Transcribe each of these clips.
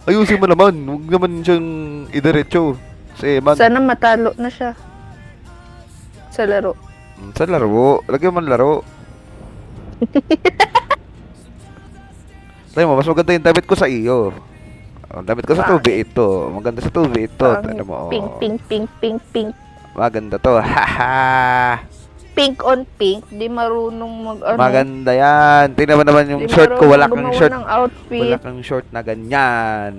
Ayusin mo naman. Huwag naman siyang idiretso. Si Eman. Sana matalo na siya sa laro. Sa laro. Lagyan mo ng laro. Tayo mo, mas maganda yung damit ko sa iyo. Ang damit ko sa Pangit. 2v8 to. Maganda sa 2v8 to. Tignan mo. Pink, Oh. pink, pink, pink, pink. Maganda to. Haha. Pink on pink. Di marunong mag ano. Maganda yan. Tingnan mo naman yung Di short ko. Wala marunong kang gumawa short. ng outfit. Wala kang short na ganyan.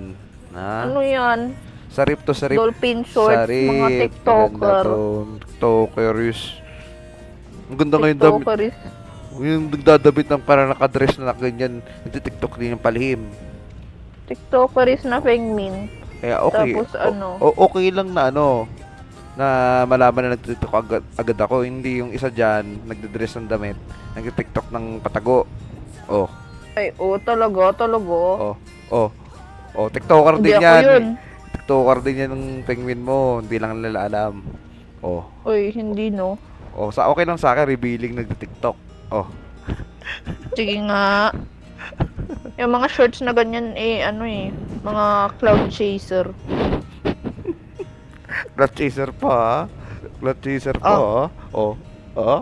Ha? Ano yan? Sarip to sarip. Dolphin shorts. Sarip. Mga Maganda TikToker. to. TikTokers. Ang ganda ngayon damit. TikTokeris. Yung nagdadabit ng para nakadress na ganyan. Nagtitiktok din yung palihim. TikTokeris na Fengmin. Kaya okay. Tapos ano? Okay lang na ano. Na malaman na nagtitiktok agad ako. Hindi yung isa dyan. Nagdadress ng damit. Nagtitiktok ng patago. Oh. Ay, talaga. TikToker Hindi din ako yan. yun. TikToker din yan ng penguin mo. Hindi lang nila alam. Oh. Uy, hindi no. Okay lang sa akin, revealing nagti-TikTok. Oh. Sige nga. Yung mga shorts na ganyan mga cloud chaser. Cloud chaser pa, ha? Cloud chaser pa, ha? Oh. Oh.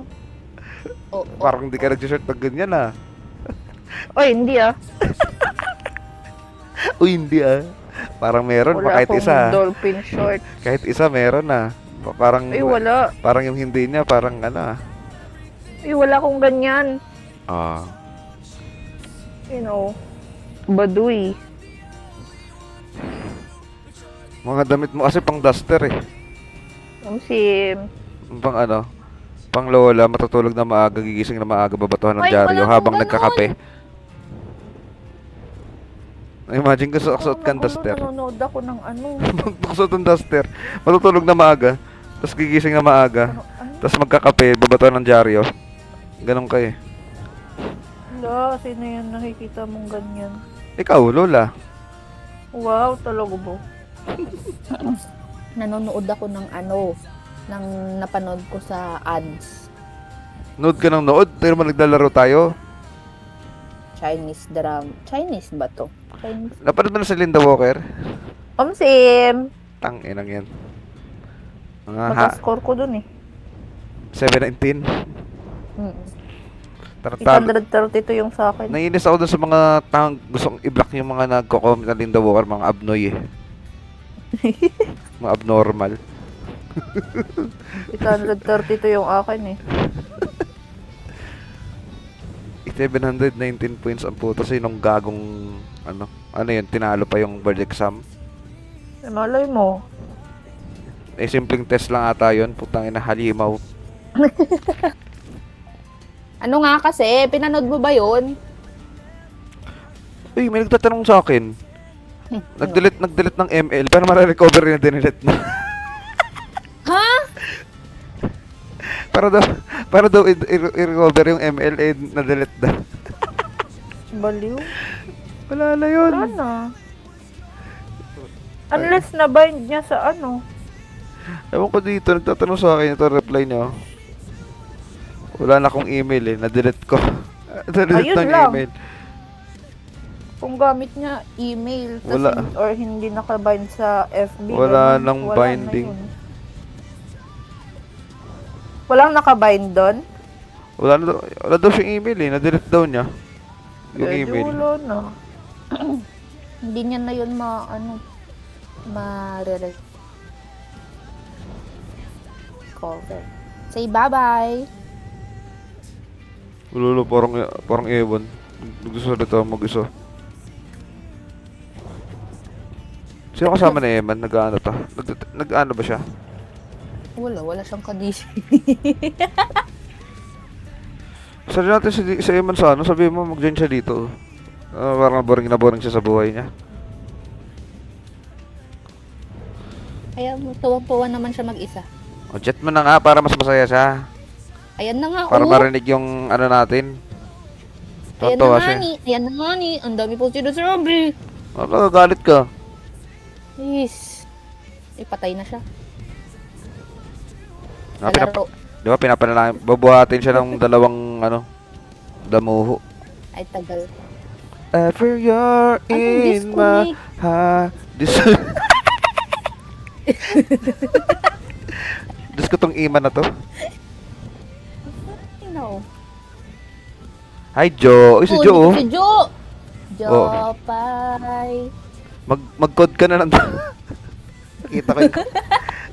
Oh, Parang hindi ka nag-shirt ng ganyan, ha? Oy, hindi ah. Uy, hindi, ah. Parang meron pa Wala kahit akong isa. dolphin short. Kahit isa meron, ah. Parang, Ay, wala. parang yung hindi niya, parang ano, ah. Ay, wala akong ganyan. Ah. You know, baduy. Mga damit mo kasi pang duster, eh. Si... Pang ano, pang lola, matutulog na maaga, gigising na maaga, babatuhan ng Ay, dyaryo wala habang akong nagkakape. Imagine ko suot kang duster. Nanonood ako ng ano. Suot ng duster. Matutulog na maaga, tapos gigising na maaga, Ano? tapos magkakape, babatuhan ng dyaryo. Ganon ka eh. Wala, sino yan nakikita mong ganyan? Ikaw, lola. Wow, talaga ba? Nanonood ako ng ng napanood ko sa ads. Nood ka ng nood, pero man naglalaro tayo. Chinese drama. Chinese ba to? Chinese. Napanood mo na si Linda Walker? Sim! Inang yan. Mga Mata-score ko dun eh. 719. Tarantado. 832 yung sa akin. Naiinis ako dun sa mga gustong i-block yung mga nagko-comment na Linda Walker, mga abnoy eh. Mga abnormal. 832 yung akin eh. 719 points ang puto sa nung gagong ano yun, tinalo pa yung board exam. Eh, malay mo. Simpleng test lang ata yun, putang ina, halimaw. Ano nga kasi, pinanood mo ba yun? Uy, may nagtatanong sa akin. Nag-delete ng ML, pero mare-recover na dinilet na. Ha? para daw i-recover yung ML, na-delete na. Baliw. Wala na yun. Wala na. Unless na-bind niya sa ano. Ewan ko dito, nagtatanong sa akin, ito reply niya. Wala na akong email na-delete ko. Na-delete Ayun ng lang. email. Kung gamit niya email Wala. or hindi nakabind sa FB. Wala ganun, nang wala binding. na yun. Walang nakabind doon? Wala daw siyang email na-delete daw niya. Yung Eh, di email. wala na. Hindi niya na yun cover. Say bye-bye. Lolo, parang ewan. Gusto dito mag-isa. Sino kasama ni Eman? Nag-ano to? Nag-ano ba siya? Wala siyang kadisi. Sabi natin si Eman sa ano, sabi mo mag-join siya dito. Parang boring siya sa buhay niya. Kaya tuwang-tuwa naman siya mag-isa. O, chat mo na nga para mas masaya siya. Ayan na nga, Para oh. marinig yung ano natin. Ayan na Tonto nga siya. Ayan na nga ni. Ang dami po sinasabi. Galit ka. Yes. Ipatay na siya. Ah, Sa laro. Di ba pinapanalangin, babuhatin siya ng dalawang damuho. Ay, tagal. Ever you're Anong in my disconnect? Ha? Diyos ko tong iman na to. No. Hi, Jo. Uy, si Jo, oh. Si Jo! Jo, Oh. pay. Mag-code ka na ng... Nakita ko yun.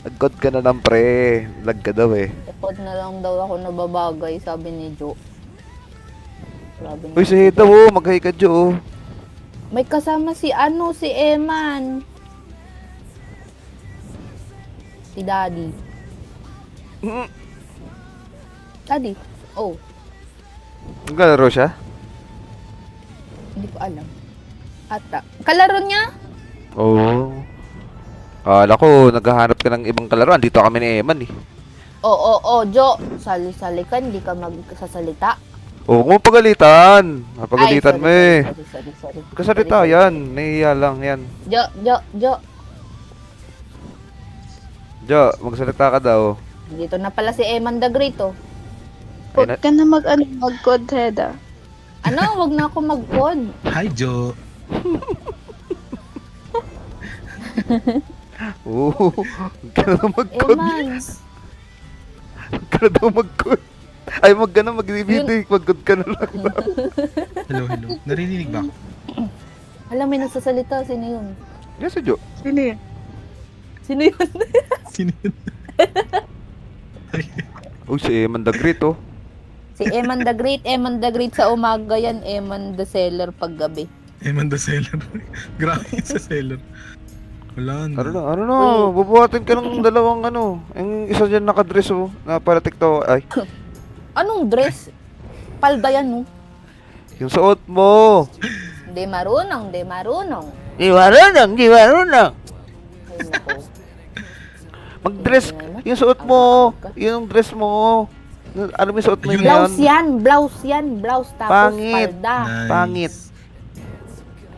Mag-code ka na ng pre. Lag ka daw eh. Ipod na lang daw ako nababagay, sabi ni Jo. Sabi Uy, si Heda, oh. Mag-hi ka, Jo, oh. May kasama si si Eman. Si Daddy. Mm. Daddy? Oh, Naglalaro siya? hindi ko alam. Ata. Kalaro niya? Oo. Oh. Kala ko, naghahanap ka ng ibang kalaro. Andito kami ni Eman eh. Oo, Jo. Sali-sali ka, hindi ka magsasalita. Oo, kung pagalitan. Napagalitan Ay, mo eh. sorry. Kasalita Sorry. yan. Nahiya lang yan. Jo. Jo, magsalita ka daw. Dito na pala si Eman the Great, oh. Ay, Huwag ka na mag-code, Heda. Ano? Wag na ako mag-code. Hi, Jo. Oo. Huwag ka na mag-code. Eman. Huwag ka na daw mag-code. Ay, wag ka na mag-DVD. Mag-code ka na lang. Hello. Narinig ba ako? Alam, may nagsasalita. Sino yun? Yan si Jo. Sino yun? Sino yun? Sino yun? Uy, si Eman the Great, oh. Si Eman the Great. Eman the Great sa umaga yan. Eman the Seller paggabi. Eman the seller. Grabe yun sa seller. Wala na. Ano na, bubuhatin ka ng dalawang ano. Yung isa dyan nakadress, oh. Na para TikTok. Ay, Anong dress? Palda yan, no? yung suot mo. Di marunong. Di marunong. Ay, nako. Mag-dress. Yung suot mo. Yung dress mo. Ano yung suot mo Ayun. yun? Blouse yan. Blouse tapos Pangit. palda. Nice. Pangit.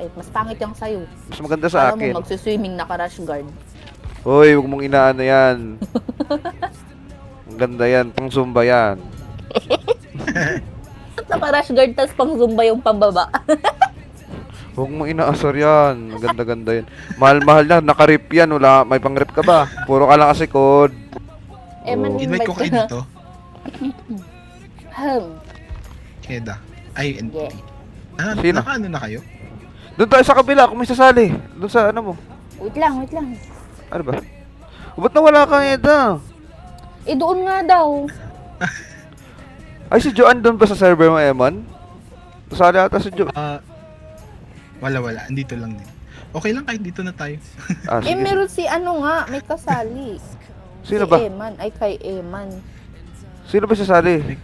Ay, mas pangit yung sayo. Mas maganda sa Alam akin. mo, magsuswimming naka-rash guard. Hoy, huwag mong inaano yan. Ang ganda yan. Pang Zumba yan. Naka-rash guard, tas pang zumba yung pambaba. Huwag mong inaasar yan. Ang ganda-ganda yan. Mahal-mahal na. Naka-rip yan. Wala. May pang-rip ka ba? Puro ka lang kasi code. Eman, Oo. Invite ko kayo dito. Keda. Ay, NPT. Sino? Naka-ano na kayo? Doon tayo sa kabila kung may sasali. Doon sa ano mo. Wait lang. Ano ba? Ba't nawala ka, Eda? Eh, doon nga daw. Ay, si Joanne doon ba sa server mo, Eman? Sasali ata si Jo. Wala. Andito lang din. Okay lang kahit dito na tayo. Ah, Eh, sige. meron si ano nga, may kasali. Sino si ba? Eman. Ay, kay Eman. Sino ba sasali?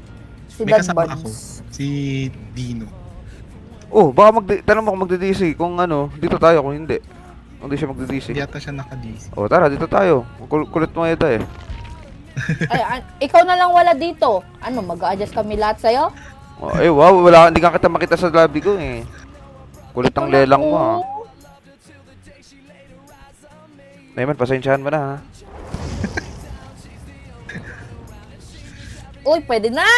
Si May Dad kasama ako. Buds. Si Dino. Oh, baka tanong mo kung magdi-DC. Kung ano, dito tayo. Kung hindi. Kung hindi siya magdi-DC. Hindi yata siya naka-DC. Oh, tara, dito tayo. Kulit mo, Eda eh. Ay, ikaw na lang wala dito. Ano, mag-a-adjust kami lahat sa'yo? Oh, ay, wow. Hindi ka kita makita sa lobby ko eh. Kulit ang lelang mo ah. Eman, pasensyahan mo na ha. Uy, pwede na!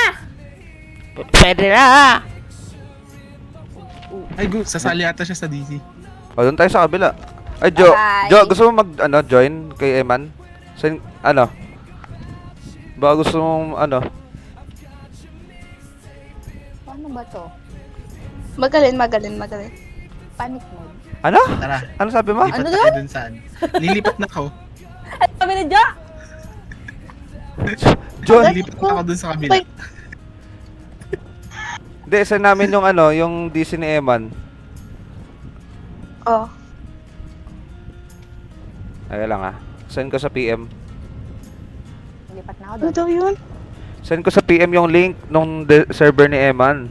Ay, sasali yata siya sa DC. O, doon tayo sa kabila. Ay, Jo. Bye. Jo, gusto mo join kay Eman? Ano? Baka gusto mo, Paano ba to? Magaling. Panic mode. Ano? Tara. Ano sabi mo? Lipat Ano na kayo dun saan. Lilipat na ako. Ay, sabi ni Jo! John, Lilipat na ako dun sa kabila. Wait. hindi, send namin yung yung DC ni Eman. Oh. Ay lang ah. Send ko sa PM. Lipat na ako Ano doon. daw yun? Send ko sa PM yung link nung server ni Eman.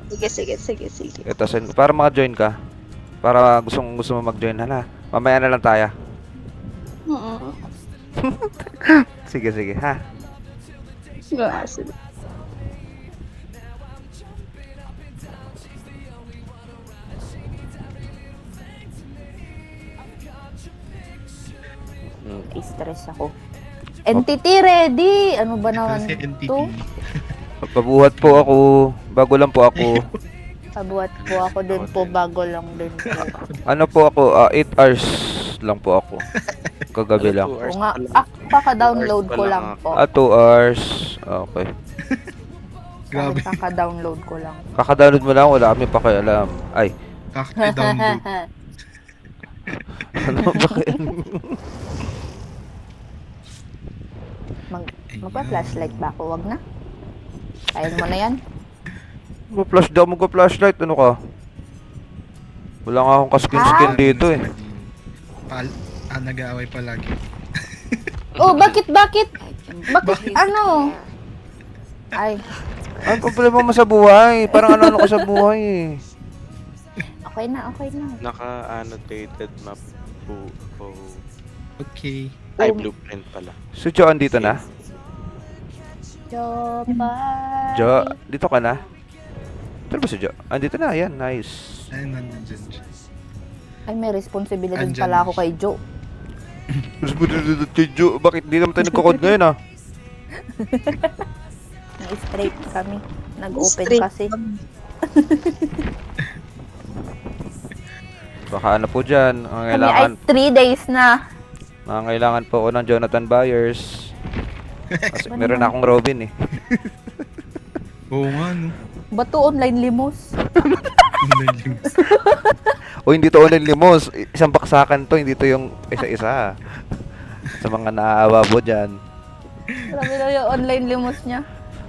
Sige. Ito, send ko. Para maka-join ka. Para gusto mo mag-join. Hala, mamaya na lang tayo. Oo. Sige, ha. Sige. Stress ako. Entity ready! Ano ba naman Kasi NTT. to? Pabuhat po ako. Bago lang po ako. Kabuhat po ako din Ako po, din. bago lang din po. Ano po ako, 8 hours lang po ako. Kagabi lang. Oo nga, kaka-download ko lang po. 2 hours. Okay. Grabe. Kaka-download ko lang. Kaka-download mo lang, wala kami pakialam. Ay, Kaka-download. ano ba yan? Magpa-flashlight ba ako? Wag na. Kaya mo na yan. Mag-flash daw, mag-flashlight. Ano ka? Wala nga akong kaskin-skin dito eh. Nag-aaway palagi. Oh, bakit? Bakit ano? Ay, Ano problema mo sa buhay? Parang ano ka sa buhay eh. okay na. Naka-annotated map po. Okay. Ay, blueprint pala. Si Jo, andito na? Jopay. Jo, dito ka na? Pero ba si Jo? Andito na, yan, nice. Ayun, nandyan siya. Ay, may responsibilidad Andyan pala na ako kay Joe. Jo, bakit di naman tayo nagkakod ngayon ah? Nag-straight kami. Nag-open Straight kasi. Baka ano po dyan, ang Kami ay kailangan, 3 days na. kailangan po ako ng Jonathan Byers. Kasi meron akong Robin eh. Oo nga, no. Bato online limos. Online games. O hindi to online limos, isang baksakan to, hindi to yung isa-isa. Sa mga naaawa po dyan. Grabe na yung online limos niya.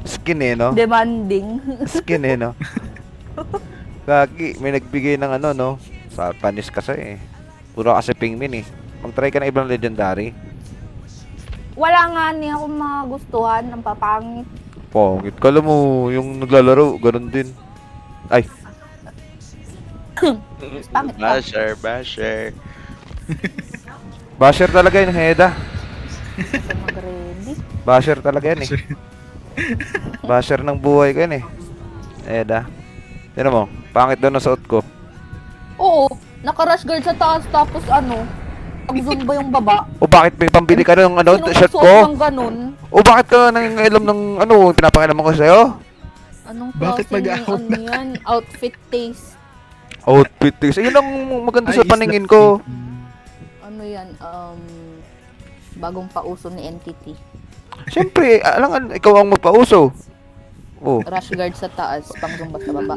Skin eh, no? Demanding. Skin eh, no? Gagi, may nagbigay ng ano, no? Sa panis kasi eh. Puro kasi pingmin eh. Mag-try ka ng ibang legendary. Wala nga ni ako magustuhan. Ang papangit. Pongit. Kala mo, yung naglalaro, ganun din. Ay, Pangit ka. Basher. basher talaga yun, Heda. Kasi mag-ready. Basher talaga yan eh. Basher ng buhay ko yan eh. Heda. Tignan mo, pangit daw na suot ko. Oo. Naka-rush guard sa taas tapos ano. Ang zumba yung baba. O bakit may pambili ka ng ano, Sino shirt nagsuot ko? ng ganun? O bakit ka nangingilam ng ano, pinapakialaman ko sa'yo? Anong Bakit klaseng mag-out ano yan? Outfit taste. Outfit is. Ayun ang maganda sa Ay, paningin is ko. Ano yan? Bagong pauso ni NTT. Siyempre, alang ikaw ang magpauso. Oh, Rush guard sa taas, pang zumba sa baba.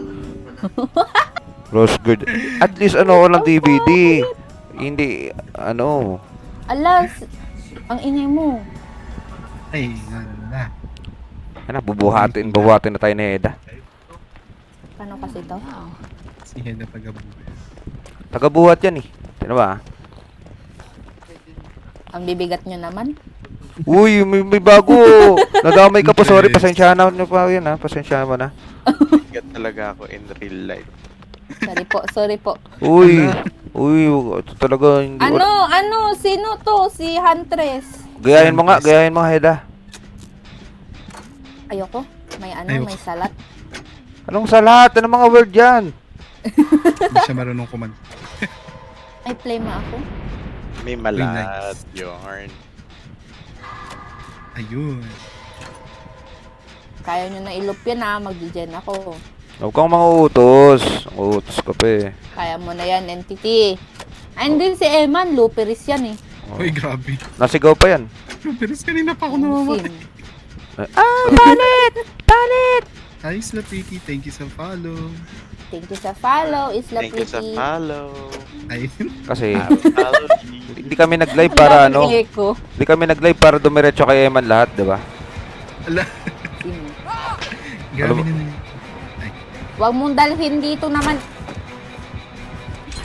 Rose good. At least ano ko ng DVD. Hindi, ano. Alas, ang ingay mo. Ay, na. Ano, bubuhatin na tayo ni Heda. Paano kasi to? Si Heda Pagabu. Tagabuhat yan eh. Sino ba? Ang bibigat nyo naman. Uy, may bago. Nadamay ka po. Sorry, pasensya na pa yan ha. Pasensya mo na. Get talaga ako in real life. Sorry po. Uy, ito talaga hindi. Ano? Sino to? Si Huntress. Gayahin mo nga, Heda. Ayoko. May Ayoko. may salat. Anong sa lahat? Anong mga word yan? Hindi siya marunong kumanta. May play mo ako. May Uy, malat, nice. yarn. Ayun. Kaya nyo na ilup yan mag-gen ako. Huwag kang mga utos. Ang utos ka pa eh. Kaya mo na yan, entity. Andun si Eman, Luperis yan eh. Uy, grabe. Nasigaw pa yan. Pero kanina pa ako namamatay. Sim. Palit! Hi, Slapiti. Thank you sa follow. Thank you sa follow, Isla Thank you sa Pretty. follow. Ay, Kasi, Follow. hindi kami nag-live para ano. Echo. Hindi kami nag-live para dumiretso kay Eman lahat, di ba? ala. Sim. Grabe Ano ba? naman. Huwag mong dalhin dito naman.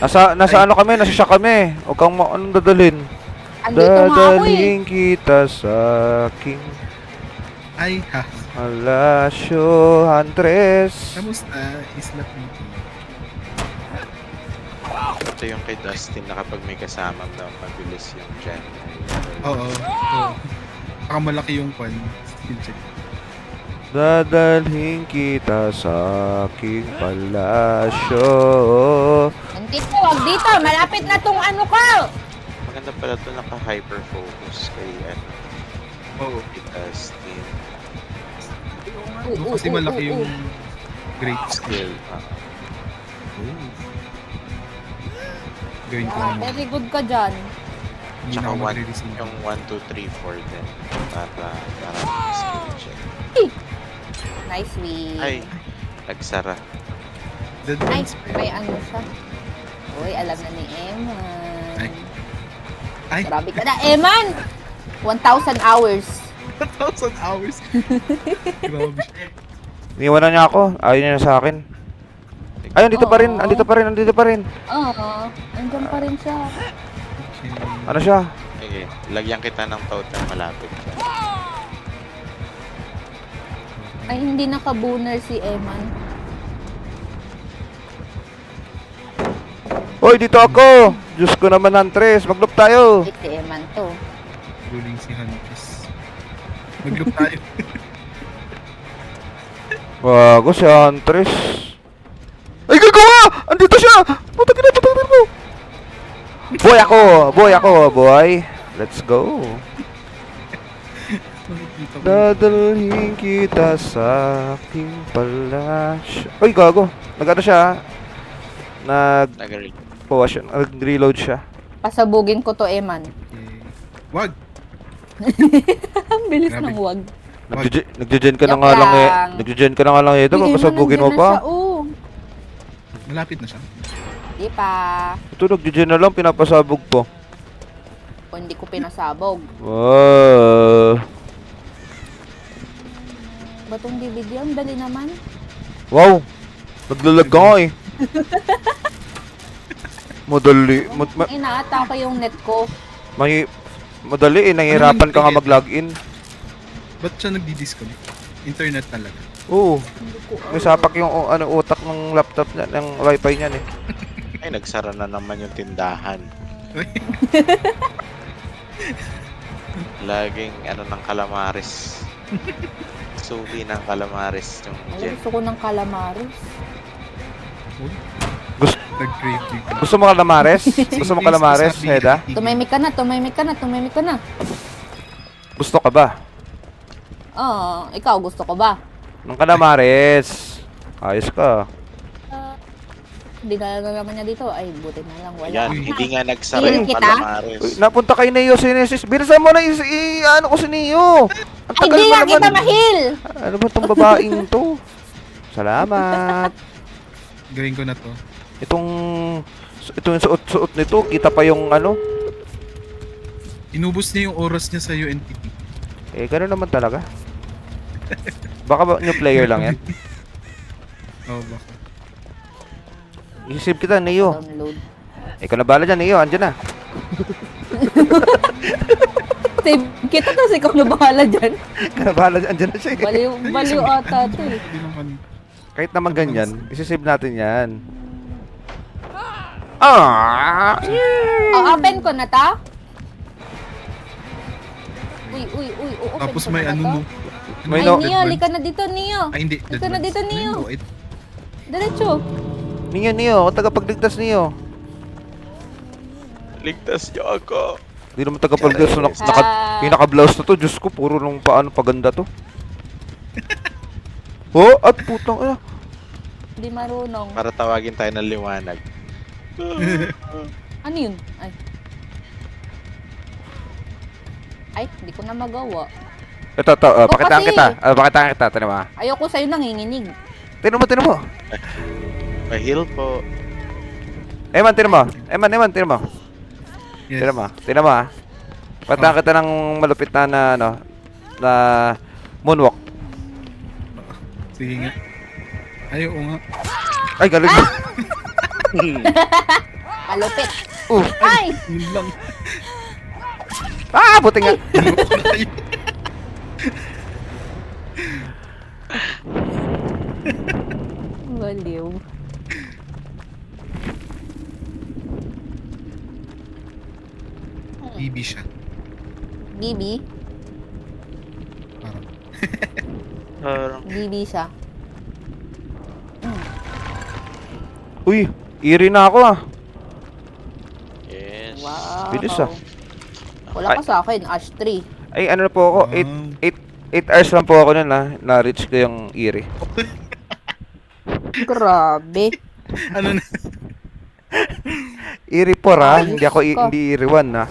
Nasa ano kami, nasa siya kami. Huwag kang anong dadalhin. Andito nga ako eh. Dadalhin kita sa aking Ay, ha. alasyo, Huntress. Kamusta? Slapiti. Ito yung kay Dustin na kapag may kasama daw mabilis yung gen. Oo. Oo. Baka malaki yung kwan. Skill check. Dadalhin kita sa aking palasyo. Entity, huwag dito. Malapit na tong ano ko. Maganda pala ito naka-hyper-focus kay Oo. kay Dustin. Kasi malaki yung great skill. Skill. Gawin ko Ah, naman. very good ka dyan. Hindi na Tsaka ako one, magre-receive. yung 1, 2, 3, 4 din. Para skill check. Nice win. Ay, nagsara. Dead Ay, ones pa may yun. ano siya. Uy, alam na ni Eman. Ay. Ay, Grabe ka na, Eman! 1,000 hours. 1,000 hours. Grabe. Iniwanan niya ako. Ayaw niya na sa akin. Ay, andito pa rin. Oo. Andito pa rin. Andito pa rin. Oo, andyan pa rin siya. Okay. Ano siya? Sige, lagyan kita ng totem malapit. Ay, hindi nakabuner si Eman. Hoy, dito ako! Diyos ko naman, Huntress. Mag-loop tayo. Wait, si Eman to. Ruling si Huntress. Mag-loop tayo. Bago si Huntress. Ay, gagawa! Andito siya! Putakin na, putakin mo! Boy ako! Boy ako, boy! Let's go! Makikita ko. Dadalhin kita sa aking palasyo. Uy, gago! Nag-ano siya? Nag-read. Nag-reload siya. Pasabugin ko to, Eman. Okay. Wag! Ang bilis Grabe. ng wag. Nagje-gen ka na Joke nga lang eh. lang. Nagje-gen ka na nga lang ito. Uy, Eman, Papasabugin mo nandyan na siya, pa. oo. Malapit na siya. Di pa. Ito, nagje-gen na lang. Pinapasabog po. O hindi ko pinasabog. Wow! Batong DVD, ang dali naman. Wow! Naglalag ka nga eh. Madali. Inaatake yung net ko. Madali eh. Nahihirapan ka nga mag-login. Ba't siya nagdi-disconnect? Internet talaga. Oo. Hindi ko May sapak yung utak ng laptop niya, ng wifi niyan eh. Ay, nagsara na naman yung tindahan. Laging ng calamares. Suki ng calamares yung Alam, Jen. gusto ko ng calamares. Nag-crave dito. Gusto mo calamares? Gusto mo calamares, Heda? Tumimik ka na, tumimik ka na, tumimik ka na. Gusto ka ba? Oo, ikaw gusto ko ba? Ng calamares. Ayos ka. Hindi na naman niya dito. Ay, buti na lang, wala. Yan, hindi nga nagsara Tingin yung kita? calamares. Uy, napunta kay Neo si Nesis. Bilisan mo na ano ko si Neo. Ang Ay, tagal di mo nga kita naman. mahil! Ano ba tong babaeng to? Salamat. Gawin ko na to. Itong yung suot-suot nito, kita pa yung ano. Inubos niya yung oras niya sa UNTT. Eh, gano'n naman talaga. Baka ba new player lang yan? Oo, baka. Isip kita, Neo. Download. Ikaw na bala dyan, Neo. Andyan na. Save kita kasi ikaw na bahala dyan. Ikaw na bala dyan. Andyan na siya. Baliw, baliw ata to eh. Hindi naman. Kahit naman ganyan, isisave natin yan. Ah! Open ko na ta? Uy, open Tapos ko may na ano to. no. May Ay, no- Neo, lika na dito, Neo. Ay, hindi. Ika na dito, Neo. Wait. Diretso. Neo. Ako tagapagligtas, Neo. Ligtas niyo ako. Hindi naman tagapagligtas. Yung naka-blouse na to. Diyos ko, puro nung paano paganda to. Oh, at putang ina. Hindi marunong. Para tawagin tayo ng liwanag. Ano yun? Ay, hindi ko na magawa. Ito, pakitaan kasi. kita. Pakitaan kita. Tinan mo. Ayoko sa'yo nanginginig. Tinan mo. Pa-heal po. Eman, tinan mo. Eman, tinan mo. Yes. Tinan mo ah. Pakitaan kita ng malupit na moonwalk. Sige nga. Ay, oo nga. Ay, galing. Malupit. Uh, Ay! Yun lang. ah, buti nga. Baliw. BB siya. Bibi? Parang. Parang Bibi siya. Uy, eerie na ako ah. yes. Wow. Bilis ah. Wala ka sa akin, Ash 3. Ay, ano na po ako? 8 hours lang po ako nun ah. Na-reach ko yung eerie. Grabe. Ano na? Iri-4 ha, Ayos hindi ako ka. hindi iri-1 ha.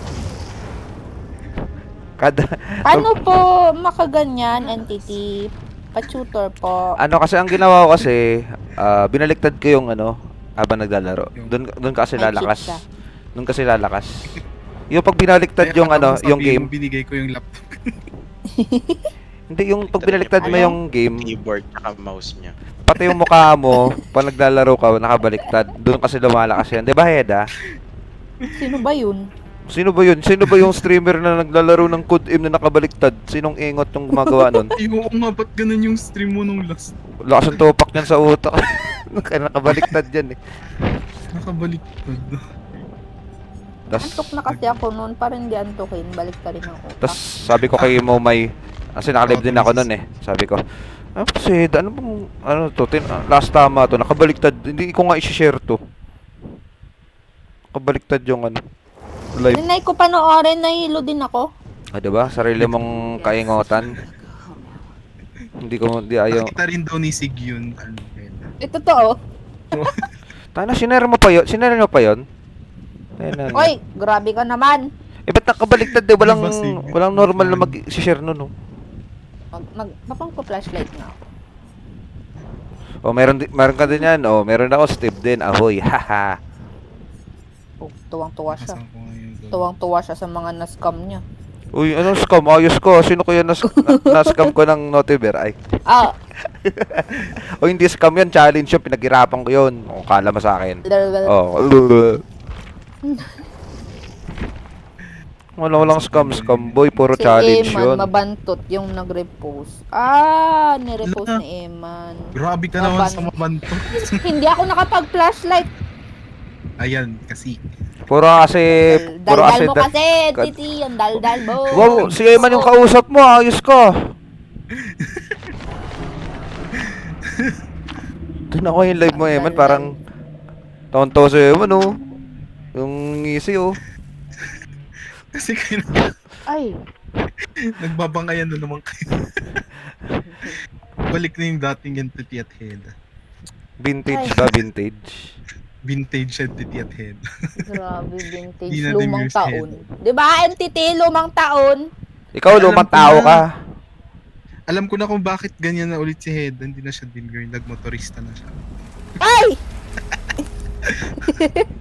Kada Paano po makaganyan, entity? Pa-tutor po. ano kasi ang ginawa ko kasi binaliktad ko yung ano habang naglalaro. Doon kasi May lalakas. cheat ka. Doon kasi lalakas. Yung pag binaliktad yung Kaya ano, tapos yung sabihin, game. Binigay ko yung laptop. Hindi yung pag binaliktad mo yung game, Keyboard at mouse niya. pati yung mukha mo pag naglalaro ka nakabaliktad. Doon kasi lumalakas yan. 'Di ba, Heda? Sino ba yun? Sino ba yun? Sino ba yung streamer na naglalaro ng Code M na nakabaliktad? Sinong ingot yung gumagawa nun? Ay, oo nga, ba't ganun yung stream mo nung last? Lakas ang topak niyan sa utak. Kaya nakabaliktad yan eh. Nakabaliktad. Tas, Antok na kasi ako noon, parang hindi antokin. Balik ka rin ako. tas sabi ko kay Momay, kasi nakalive din ako nun eh. Sabi ko, kasi ano bang, ano to, last tama to, nakabaliktad. Hindi ko nga i-share to. Nakabaliktad yung ano, live. Ninay ko panoorin, nahilo din ako. Ah, diba? Sarili mong kaingotan. Hindi ayaw. Nakita rin daw ni Sig yun. Ano, Ito totoo. Tana, sinare mo pa yun? Sinare mo pa yun? Ayun na. Oy, grabe ka naman. Eh, ba't nakabaliktad eh? Walang, Diba, sige? walang normal na mag-share nun, no? Papang ko flashlight na ako. O, meron ka din yan. O, meron ako, Steve din. Ahoy, haha. Oh, tuwang-tuwa siya. Nasaan ko ngayon doon? Tuwang-tuwa siya sa mga na-scam niya. Uy, anong scam? Ayos ko. Sino kaya na-scam ko ng Notiver? Ay. Ah, O, hindi scam yun. Challenge yun. Pinaghirapan ko yun. O, kala mo sa akin. O. Walang scam. Scam boy. Puro si challenge Eman, yun. mabantot yung nag-repost. Ah, nirepost Ala. ni Eman. Grabe ka naman sa mabanto. Hindi ako nakapag-flashlight. Ayan, kasi. Puro kasi... Puro Daldal kasi... mo kasi, titi. Ang daldal mo. Wow, si Eman yung kausap mo. Ayos ka. Tignan ko yung live mo, Eman. Parang... Taon-taon si Eman, oh. Yung ngisi, oh. Kasi kayo Ay, nagbabangayan na naman kayo. Balik na yung dating entity at head. Vintage ba? Vintage. Vintage entity at head. grabe vintage. Di na Lumang demuse taon. Di ba, entity, lumang taon? Ikaw, Alam lumang ko tao na. ka. Alam ko na kung bakit ganyan na ulit si Head. Hindi na siya din girl. Nagmotorista na siya. Ay!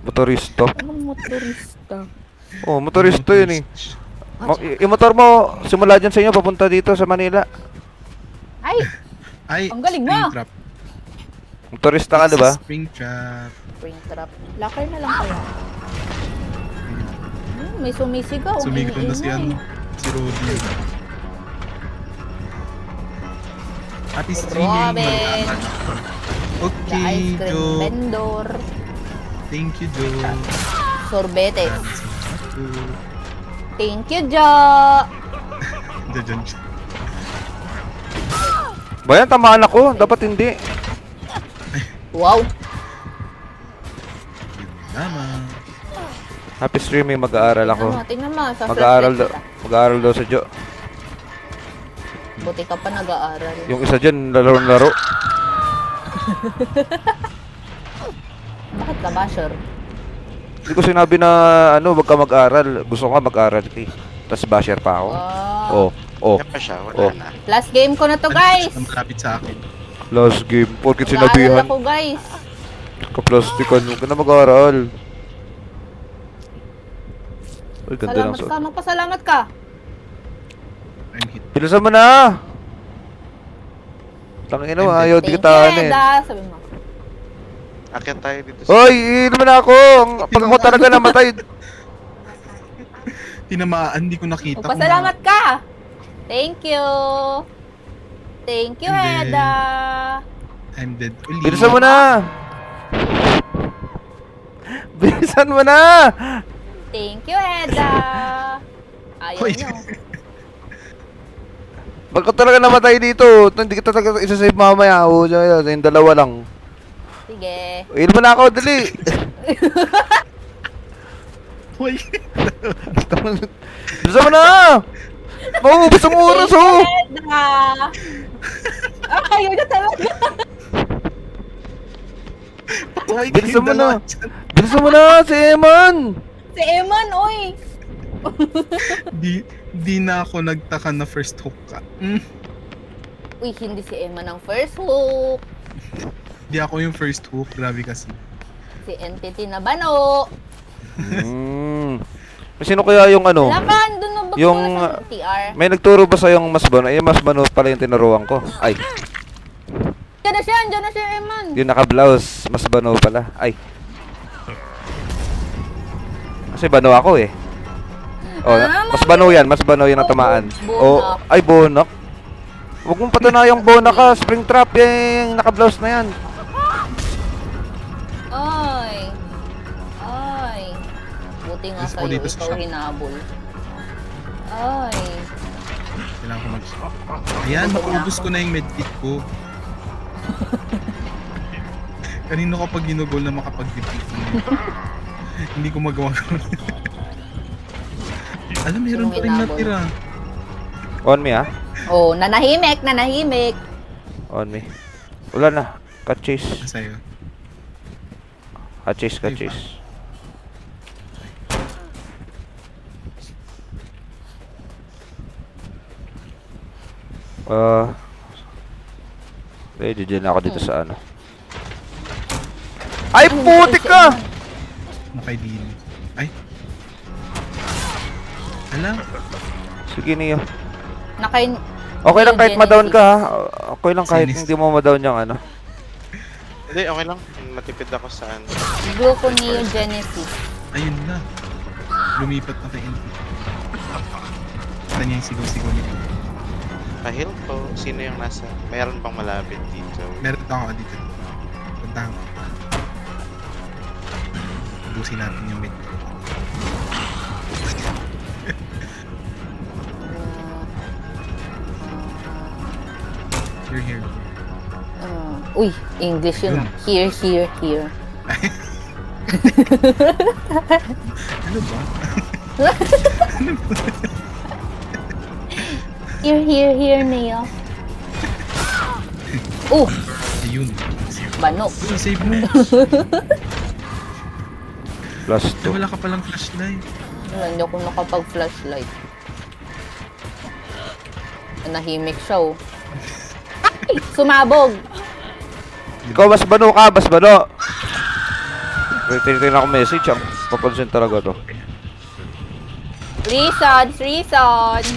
Motoristo. Anong motorista? Oh, motoristo yun eh. Yung motor mo, simula dyan sa inyo, papunta dito sa Manila. Ay! Ay, Ang galing mo. Springtrap. Motorista ka, di ba? Springtrap. Spring trap. Locker na lang kaya. May sumisigaw. ang Sumigaw na si ingay. ano, si Roddy. Happy streaming. Robin. The Okay, ice cream Joe. vendor. Thank you, Joe. Sorbetes. Joe. Thank you, Jo. Diyan siya. Bayan, tamaan ako. Dapat hindi. Wow. Yun naman. Happy streaming, mag-aaral ako. Tingnan mo. Sa Mag-aaral flashlight daw. kita. Mag-aaral daw sa Jo. Buti ka pa nag-aaral. Yung isa dyan, laro-laro. Bakit ka ba, sure? Hindi ko sinabi na, ano, wag ka mag-aral. Gusto ko nga mag-aral eh. Tapos basher pa ako. Oh. Oh, Kaya pa siya, wala Oh. na. Last game ko na to, guys. Ang malapit sa akin. last game. Porkit Nag-aaral sinabihan. ako, guys. Kaplastikan, huwag ka na mag-aaral. Uy, ganda ng Salamat suot. ka. Magpasalamat ka. I'm hit. Bilisan mo na! Tangina mo, ayaw di Thank kita you, ano eh. Eda. Sabi mo. Akyat tayo dito Hoy, iinom na ako! Pag ako talaga namatay. Tinamaan, hindi ko nakita. kung Magpasalamat ka. Thank you. Thank you, Hindi. Eda. I'm dead. Uli. Bilisan mo na! Bilisan mo na! Thank you, Eda. Ayaw Hoy. nyo. Pag ako talaga namatay dito, hindi kita talaga isa-save mamaya. O, yung dalawa lang. Sige. Iinom na ako, dali! Hoy. Bilisan mo na! Mauubos ang oras, oh! Eda. Ayaw na talaga. Patay Bilisan mo na. dalawa dyan. Bilisan mo na, si Eman! Si Eman, oy! Di na ako nagtaka na first hook ka. Uy, hindi si Eman ang first hook. Di ako yung first hook, grabe kasi. Si Entity na bano. Sino kaya yung ano? Lakan, doon na ba Yung, sa TR? May nagturo ba sa'yong mas bano? Eh, mas bano pala yung tinuruan ko. Ay, Diyan na siya, Eman. yung naka-blouse, mas bano pala. Ay. Kasi bano ako eh. Oh, mas bano yan, mas bano yung natamaan. Oh, Bonak. ay bonak. Huwag mong patunayang bonak ka, spring trap yung naka-blouse na yan. Ay. Ay. Buti nga Gusto ko sa'yo, dito sa ikaw shop. hinabol. Ay. Kailangan ko mag... Ayan, naubos ko na yung medkit ko. Kanino ko pag ginugol na makapag-defeat ko na yun? Hindi ko magawa. Alam, meron pa rin Sinong natira. On me ah. Oh, nanahimik. On me. Wala na. Cut chase. Sa'yo. Cut chase, cut chase. Ready na ako dito sa ano. Ay, putik ka! Nakaidin. Ay. Alam, Sige niyo. Nakain... Okay lang kahit ma-down ka ha. Okay lang kahit Sinis. hindi mo ma-down yung ano. Hindi, okay lang. Matipid ako sa ano. Gluco Neo Genesis. ayun na. Lumipat na kay NP. Kita niya yung sigaw-sigaw niya. Pahil po, sino yung nasa? Mayroon pang malapit dito. Meron ako dito. Puntahan ko. Ubusin natin yung mid. Here. Uy, English yun. ah. Here. Ano ba? Here, Neo. Oh, Ayun. bano. Uy, save mo. Plus Ay, 2. wala ka palang flashlight. Hindi ako nakapag-flashlight. Nahimik siya, oh. Ay, sumabog. Ikaw mas bano ka, mas bano. Tinitingnan ako message, ang papansin talaga to. Reasons. Reasons.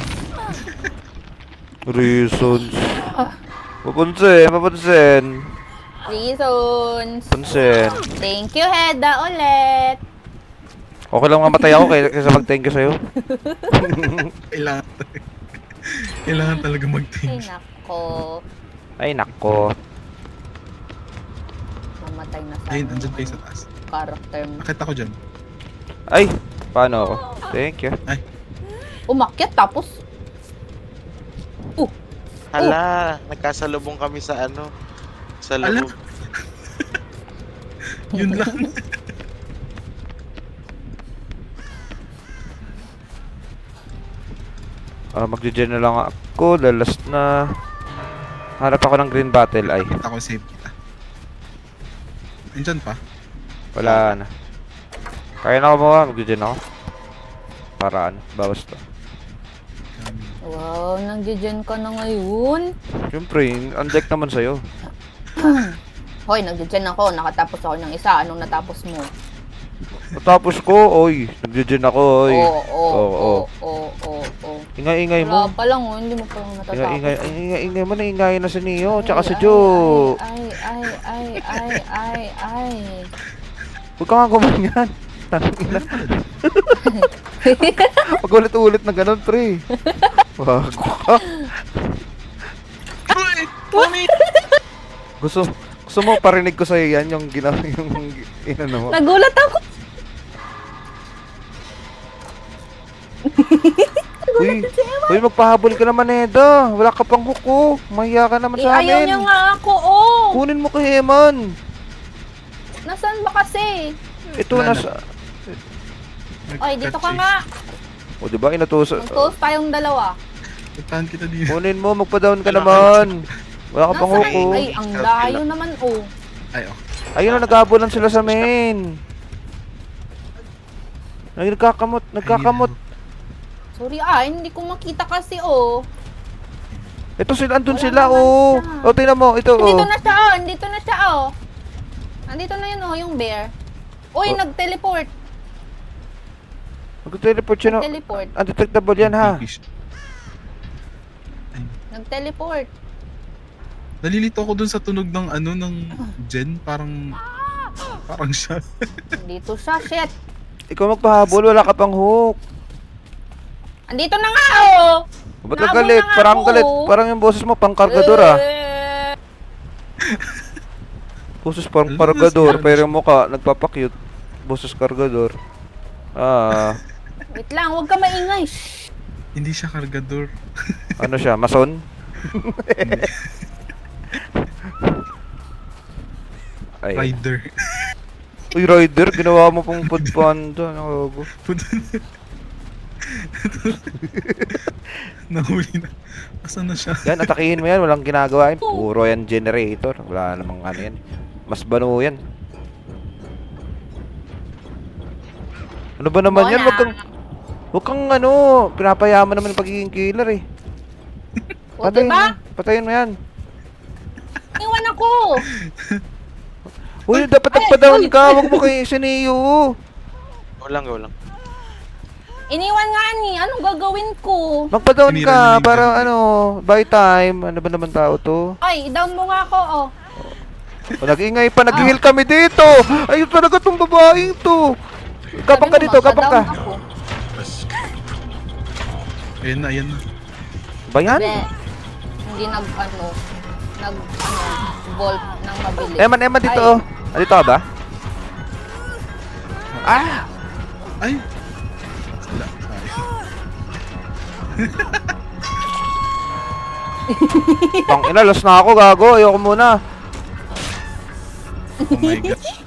Papansin. Reasons. Pansin. Thank you, Heda, ulit. Okay lang mamatay ako kaysa mag-thank you sa'yo. Kailangan talaga Ay, mag-think. nako. Ay, nako. Mamatay na sa Ayun, andyan kayo sa taas. character mo. Nakita ko dyan. Ay, paano ako? Thank you. Umakyat tapos... Hala, nagkasalubong kami sa ano. Sa Ala. loob. Yun lang. Magje-gen na lang ako. The last na. Hanap ako ng green battle. Ay, Ako save kita. Andyan pa. wala na. Kaya na ako mga. Magje-gen ako. Para ano, bawas to. Wow, nag-gen ka na ngayon. Siyempre, undeck naman sa'yo. Hoy, nag-gen ako. Nakatapos ako ng isa. Anong natapos mo? Matapos ko, oy. Nagje-gen ako, oy. Oo. Ingay-ingay Wala mo. pa lang, oh. Hindi mo pa lang natatapos. Ingay mo na, ingay na si Neo. Tsaka si Joe. Ay. Huwag ka nga gumanyan. Tangina. Pag ulit-ulit na ganun, pre. Wag ka. Gusto mo parinig ko sa'yo yan, yung ginawa, yung inano mo. Nagulat ako. Uy, magpahabol ka naman, Eda. Wala ka pang huko. Mahiya ka naman sa Ayaw amin. niya nga ako, oh. Kunin mo kay Eman. Nasaan ba kasi? Ito, Wala na. nasa... Ay, dito ka nga. O, diba, inutusan. Mag-toast tayong dalawa. Puntahan kita dito. Kunin mo, magpa-down ka naman. Wala ka pang Nasaan? huko. Ay, ang layo naman, oh. Ay, oh. Ayun na, naghahabulan sila sa main. Nagkakamot. Sorry hindi ko makita kasi Ito sila, andun Wala sila, naman oh. siya. Oh, tingnan mo, ito, Andito oh. na siya andito na siya Andito na yun yung bear. Uy, Oh. nag-teleport. Mag-teleport siya, no? Nag-teleport. Undetectable yan, ha? Nag-teleport. Nalilito ako dun sa tunog ng ng Jen. Parang siya. Andito siya, shit. Ikaw magpahabol, wala ka pang hook. Andito na nga Ba't ka Nahabol galit? na nga Parang ako. galit. Parang yung boses mo, pang kargador, ah. Boses pang Alam mo, kargador, siya- pero yung mukha, nagpapakyut. Boses kargador. Wait lang, huwag ka maingay. Shh. Hindi siya kargador. Ano siya, mason? Ay. Rider. Uy, rider, ginawa mo pong food panda. Nakago. Nahuli na. Asan na siya? Yan, atakihin mo yan. Walang ginagawa yan. Puro yan generator. Wala namang ano yan. Mas bano yan. Ano ba naman yan? Huwag kang ano. Pinapayaman naman yung pagiging killer eh. O, diba? Patayin mo yan. Iwan ako. Uy, dapat nagpa-down ka. Huwag mo kay Sineo. Go lang. Iniwan nga ni. Anong gagawin ko? Magpa-down Sinira ka na yung para ganun. ano, buy time. Ano ba naman tao to? Ay, down mo nga ako O, nag-ingay pa, nag-heal kami dito. Ayun talaga tong babaeng to. Kapang ka Sabi mo, dito, kapang ka. magpa-down ako. Ayan na. Ba yan? Be, hindi volt ng mabilis. Eman dito, Ay, oh. Andito ka ba? Ah! Ay! Sala. Pang ina, lost na ako, gago. Ayoko muna. Oh my gosh.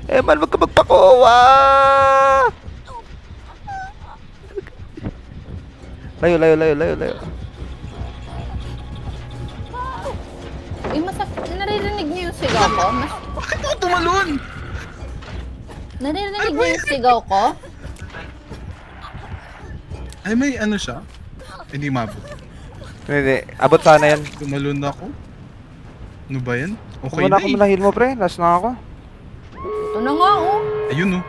Eman, wag ka magpakuha! Layo. Uy, naririnig niyo yung sigaw ko? Bakit ako tumalon? Naririnig niyo yung sigaw ko? Ay, may ano siya? Hindi mabot. Hindi, abot sana yan. Tumalon ako. Ano ba yan? Okay Muna na ako eh. manahil mo, pre. Last na ako. Ito na nga Ayun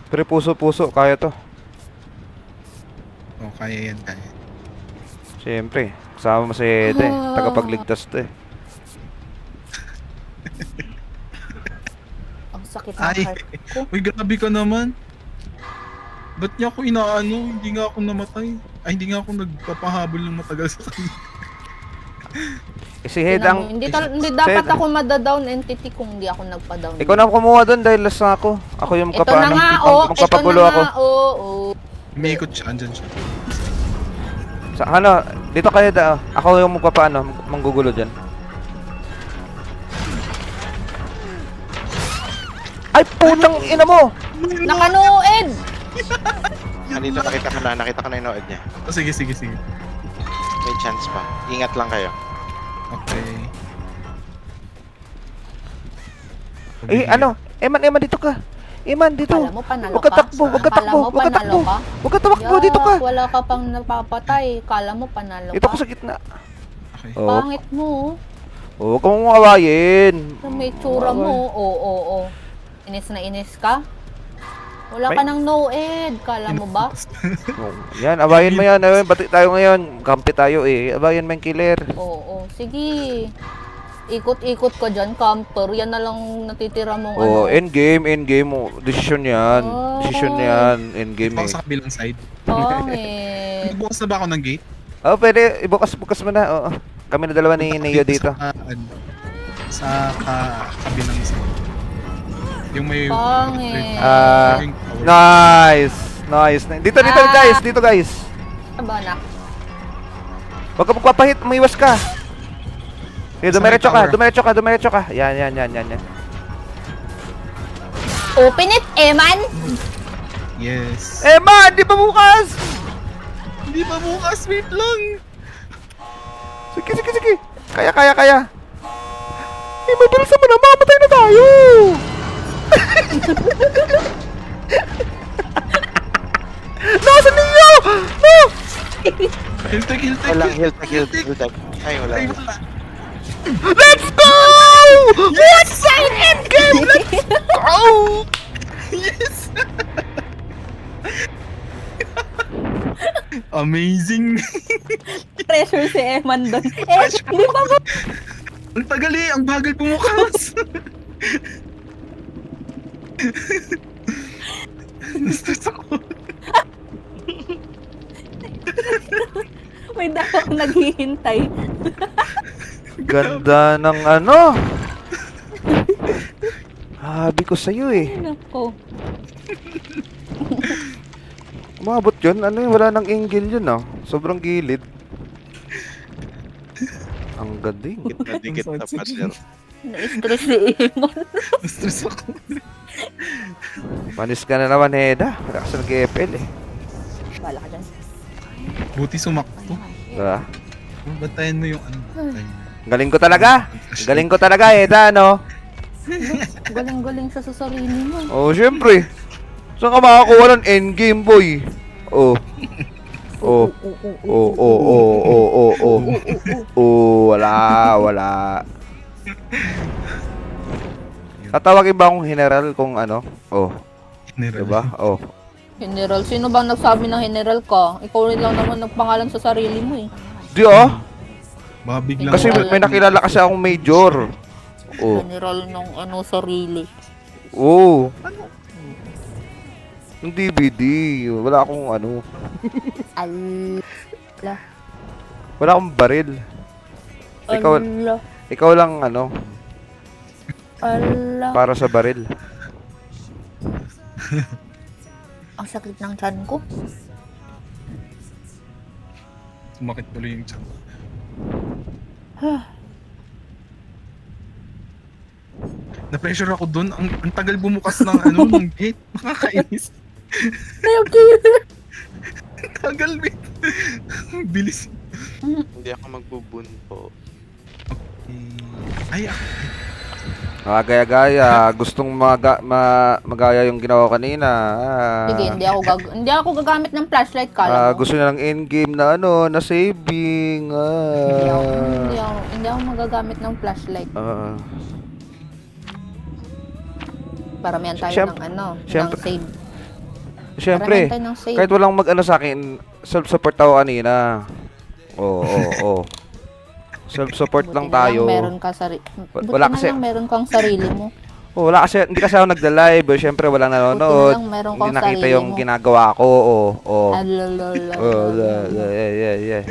Pre, puso, kaya to. Oh, kaya yan, kaya. Siyempre, kasama mo si Ede. Tagapagligtas to eh. Ang sakit ng Ay! heart ko. Uy, grabe ka naman. Ba't niya ako inaano? Hindi nga ako namatay. Ay, hindi nga ako nagpapahabol ng matagal sa kanya. Eh, si Hed ang... Hindi dapat Hed- ako madadown entity kung hindi ako nagpa-down. Ikaw na kumuha doon dahil last na ako. Ako yung Ito na nga, magpapagulo ako. Umiikot siya, andyan siya. Sa ano, dito kayo da. Ako yung magpapaano, manggugulo diyan. Ay, putang ina mo. Nakanued! Andito, nakita ko na yung nood niya. Oh, sige. May chance pa. Ingat lang kayo. Okay. Eh, ano? Eman, dito ka. Eman, dito. Kala mo panalo Huwag ka takbo, huwag ka takbo, Kala mo huwag ka takbo. panalo ka? Huwag ka takbo, dito ka. Wala ka pang napapatay. Kala mo panalo Dito ka? ko sa gitna. Okay. Oh, Pangit mo. huwag kang awayin. Sa may tsura mo. Oo. Inis na inis ka? Wala May- ka ng no-ed. Kala mo ba? Oh, yan, awayin mo yan. Ayun, bati tayo ngayon. Kampi tayo eh. Awayin mo yung killer. Oo. Sige. Ikot-ikot ka dyan, camper. Yan na lang natitira mong Oh, ano. endgame. Oh, decision yan. Oh. Decision yan. Endgame Ako eh. sa kabilang side. Pangit. Nagbukas na ba ako ng gate? Oh, pwede. Ibukas mo na. Oo. Kami na dalawa ni Neo dito. Sa kabilang side. Yung may... Pangit. Ah, yung tower. Nice. Dito guys. Dito guys. Ano ba, anak? Huwag ka magpapahit. Umiwas ka. Okay, Sa may dumiretso ka. Yan. Open it, Eman! Yes. Eh man, di pa bukas! Hindi pa bukas, wait lang. Sige, sige, sige. Kaya, kaya, kaya. Eh, mabilisan mo na. Mamamatay na tayo. Nasaan ninyo? No! Hiltek, hiltek. Walang heal tag, heal tag. Ay, wala. Ay, wala. Let's go! Yes! Endgame! Let's go! Yes! Amazing! Pressure si Eman doon. Eh, hindi pa ba? Ang tagal eh, ang bagal bumukas! Nastress ako. May dapat naghihintay. Ganda ng ano. Habi ko sa'yo eh. Nako. Umabot yun? Ano yun? Wala nang angle yun ah. Sobrang gilid. Ang galing. Na dikit na partner. Na-stress si Eman. Nastress ako. Panis ka na naman, Heda. Wala ka sa nag-FL eh. Bala ka dyan. Buti sumakto. Diba? Bantayan mo yung ano. Galing ko talaga. Galing ko talaga, Heda, no? Galing-galing siya sa sarili mo. Oh, syempre. Saan ka makakuha ng endgame, boy? Oh. Oh. Oh, oh, oh, oh, oh, oh. Oh, wala, wala. Tatawagin ba akong general kung ano? Oh, diba? Oh. General, sino bang nagsabi ng general ka? Ikaw rin lang naman nagpangalan sa sarili mo eh. Di ah. Baka biglang Kasi may nakilala kasi akong major. Oh. General ng ano sarili. Oh. Yung DVD, wala akong ano, Ala. wala akong baril. Ala. Ikaw lang ano, Ala. para sa baril. Ang sakit ng tiyan ko. sumakit tuloy yung tiyan. Na-pressure ako dun. Ang tagal bumukas ng ano, ng gate. Nakakainis. Tagal, wait. Bilis. Hindi ako magbubunpo. Ay, Gaya-gaya, gustong magaya yung ginawa ko kanina. Sige, hindi ako gagamit ng flashlight kala mo. Gusto niya ng endgame na ano, na saving. Hindi ako magagamit ng flashlight. Paramihan tayo ng ano, Siyempre. ng save. Siyempre, Paramihan tayo ng save. kahit walang mag-ano sa akin, self-support ako kanina. Oo. Self-support lang Buti na tayo. meron ka Buti Wala na kasi- lang meron kang sarili mo. Oh, wala kasi, hindi kasi ako nagda-live. Siyempre, walang nanonood. Buti na lang meron Hindi kang nakita sarili yung mo. ginagawa ko. Oh. Yeah.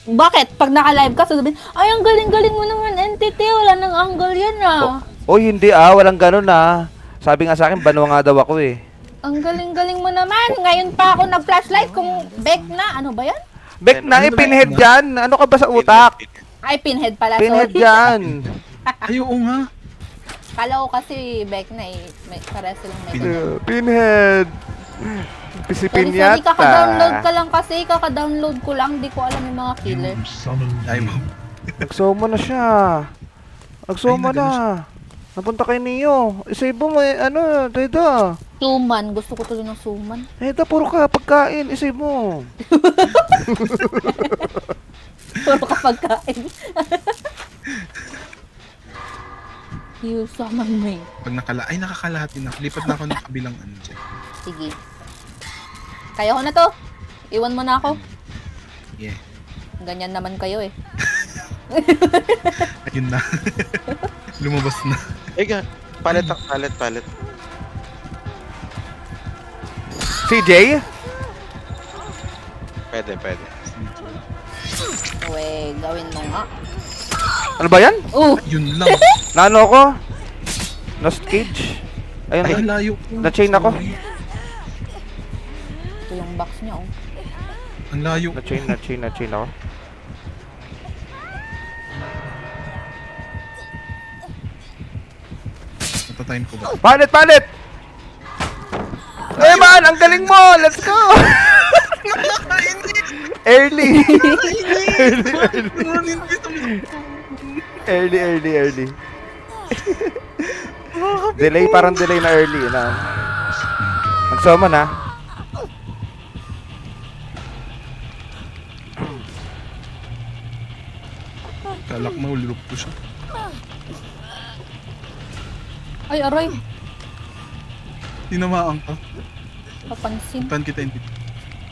Bakit? Pag naka-live ka, sasabihin, ay, ang galing-galing mo naman, entity, wala nang angle yan ah. Oh, hindi walang ganun ah. Sabi nga sa akin, banwa nga daw ako eh. Ang galing-galing mo naman. Ngayon pa ako nag-flashlight kung back na. Ano ba yan? Bek na, pinhead dyan. Ano ka ba sa utak? Ay, pinhead pala. Pinhead Sorry. dyan. ay, oo nga. Kala ko kasi back na eh. Parehas silang may Pinhead. Pisipin Sorry, yata. kaka-download ka lang kasi. Kaka-download ko lang. Di ko alam yung mga killer. Ay, mo. Nagsoma na siya. Nagsoma Ay, nagano na. Napunta kay Neo. Isave mo eh, ano, Deda. Suman. Gusto ko tuloy ng suman. Deda, puro ka pagkain. Isave mo. Puro ka pagkain. You summon me. Pag nakakalahati na. Lipat na ako ng kabilang ano dyan. Sige. Kaya ko na to. Iwan mo na ako. Yeah. Ganyan naman kayo eh. Ayun na. Lumabas na. Ega, palit. CJ? Pwede. Uwe, gawin mo nga. Ano ba yan? Oh! Yun lang. Naano ako? Lost cage? Ayun, Ay, layo. na-chain ako. Ito yung box niya oh. Ang layo. Na-chain ako. Natatime ko ba? Palit! Eh man, ang galing mo! Let's go! Early! Ay, Early. Delay, parang delay na early. Na. Nagsama na. kalak mo, ulirop ko siya. Ay, aray. Tinamaan ka. Papansin. Tan kita hindi.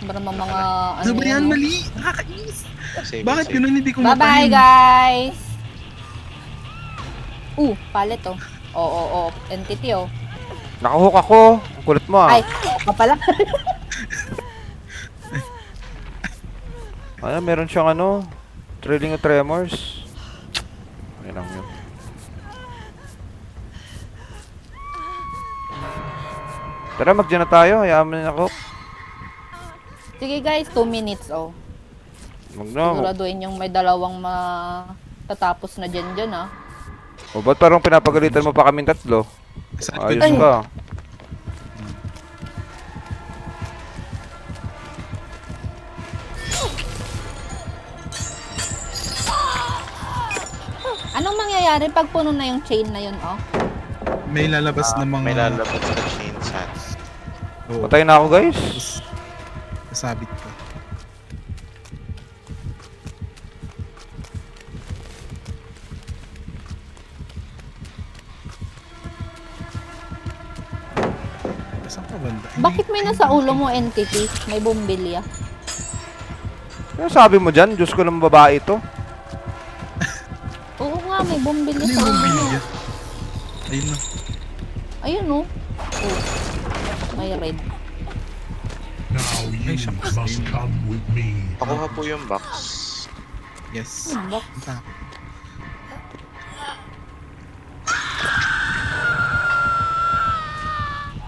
Ba naman mga ano Ano ba yan? no? Mali! Nakakainis! Save, Bakit save. ganun hindi ko Bye-bye, matayin? guys! Palit oh. Oo, entity oh. Nakahook ako. Ang kulit mo ah. Ay, ka pala. Ano, meron siyang ano, Thrilling of Tremors. Ano lang yun. Tara, mag-dyan na tayo. Hayaan mo na ako. Sige guys, 2 minutes oh. Wag na. Siguraduhin yung may dalawang matatapos na dyan ah. O, ba't parang pinapagalitan mo pa kaming tatlo? Saan Ayos ko- ka. Anong mangyayari pag puno na yung chain na yun oh? May lalabas na mga... May lalabas na chain sats. Oo. Patay na ako, guys. Tapos, kasabit ka. Saan ka banda? Bakit may nasa ulo mo entity? May bumbilya. Ano sabi mo dyan? Diyos ko ng babae ito. Oo nga, may bumbilya Ano sa yung ulo mo. bumbilya? Ayun na. Ayun oh. May red. Now you must come with me. Pakuha po yung box. Yes. Box. Punta.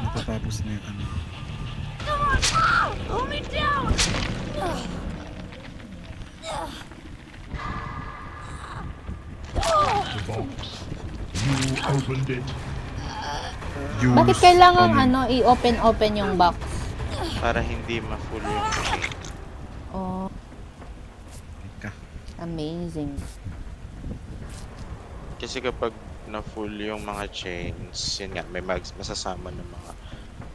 Natatapos na yung ano. The box. You opened it. Use Bakit kailangan comment. i-open yung box? Para hindi ma-full yung chain. Oh, Ka. amazing. Kasi kapag na-full yung mga chains, yun nga, may masasama ng mga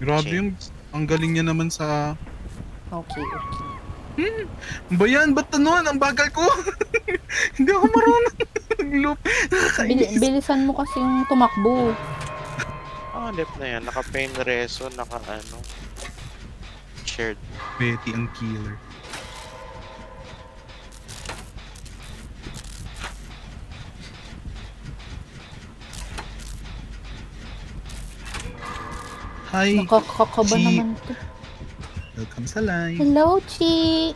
Grabe yung... chains. Ang galing niya naman sa... Okay. Ba yan? Ba't ano? Ang bagal ko! Hindi ako marunong mag-loop. Nakakainis. Bilisan mo kasing tumakbo. Left na yan. Naka-pain reso, naka-ano. Shared. Betty ang killer. Hi! Nakakakaba Chi. naman to. Welcome sa live. Hello, Chi!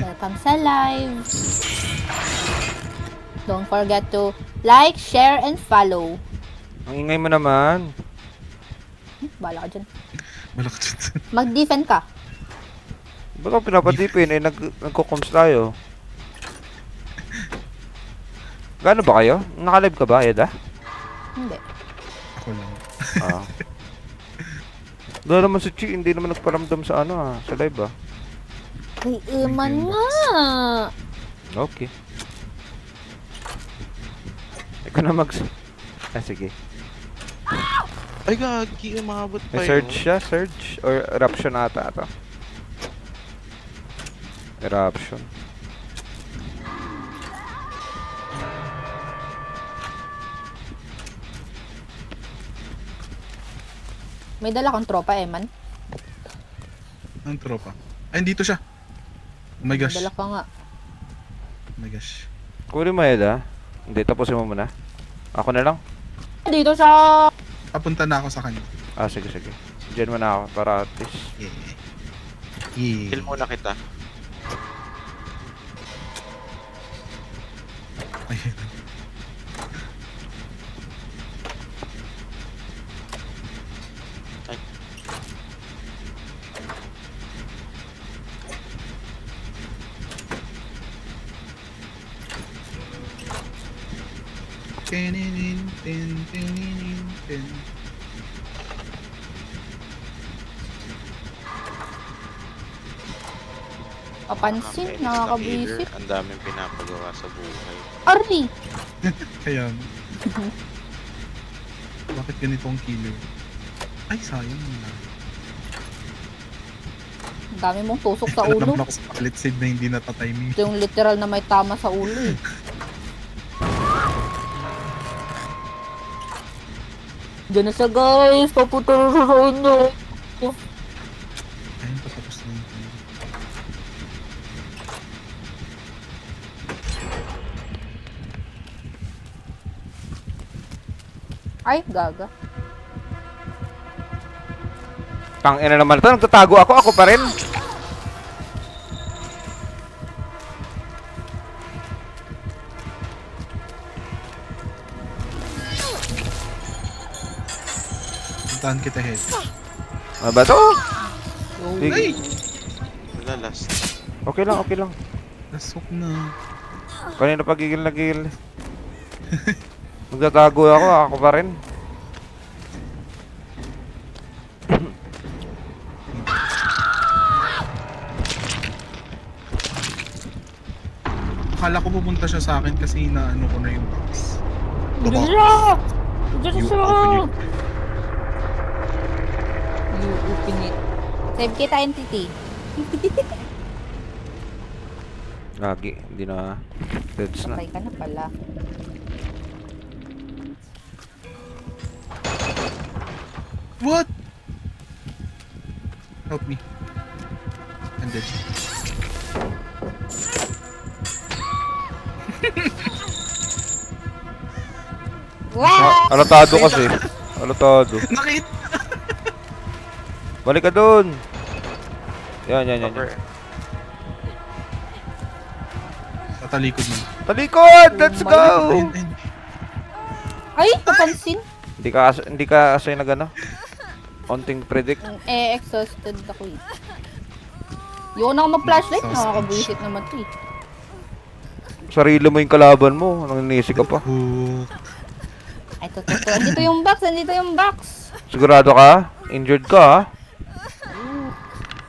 Welcome sa live. Don't forget to like, share, and follow. Ang ingay mo naman. Bala ka dyan. Wala ka dyan. Mag-defend ka. Ba't ako pinapadipin? Eh, nagko-coms tayo. Gaano ba kayo? Naka-live ka ba, Eda? Hindi. Ako lang. Ah. Wala naman si Chi, hindi naman nagparamdam sa ano sa live Kay Eman nga. Okay. Ikaw na sige. Ay, gagi, umabot pa May yun. surge siya, surge? Or eruption ata ito? Eruption. May dala kang tropa, Eman. Ang tropa. Ay, dito siya. Oh my gosh. May dala ka nga. Oh my gosh. Kunin mo, Eda. Hindi, tapusin mo muna. Ako na lang. Dito sa... Papunta na ako sa kanya. Ah, sige. Diyan mo na ako para at least. Yeah. Yeah. Kill muna kita. Ayun. Ay. Tin, tin, tin, tin. Kapansin, Mga nakakabisit. Ang daming pinapagawa sa buhay. Arly! Kaya, bakit ganito ang killer? Ay, sayang na. Ang dami mong tusok sa Alam ulo. na ako sa palit save na hindi natatiming. Ito yung literal na may tama sa ulo eh. Diyan na siya guys, papunta na siya sa inyo. Ayun, patapos na yun. Ay, gaga. Tangina naman ito, nagtatago ako pa rin. Puntahan kita head. Ano ba to? Sige. Ay! Wala, last. Okay lang, okay lang. Lasok na. Kanina pagigil na gigil. Nagtatago ako pa rin. Akala ko pupunta siya sa akin kasi inaano ko na yung box. Diyan siya! Diyan You siya! open it. You open it. Save kita, entity. Lagi, hindi na. Deads na. Patay ka na pala. What? Help me. I'm dead. Wow! Alatado kasi. Alatado. Nakita! Balik ka dun. Yan. Cover. Tatalikod mo. Talikod! Let's Oh my go! Ayun, ayun. Ay, kapansin. Hindi ka asay na gana. Onting predict. Exhausted ako eh. Yun ako mag-flashlight, Exhausted. nakakabuisit naman to eh. Sarili mo yung kalaban mo. Nanginisi ka pa. Hook. Ay, totoo. Andito yung box, andito yung box. Sigurado ka? Injured ka ha?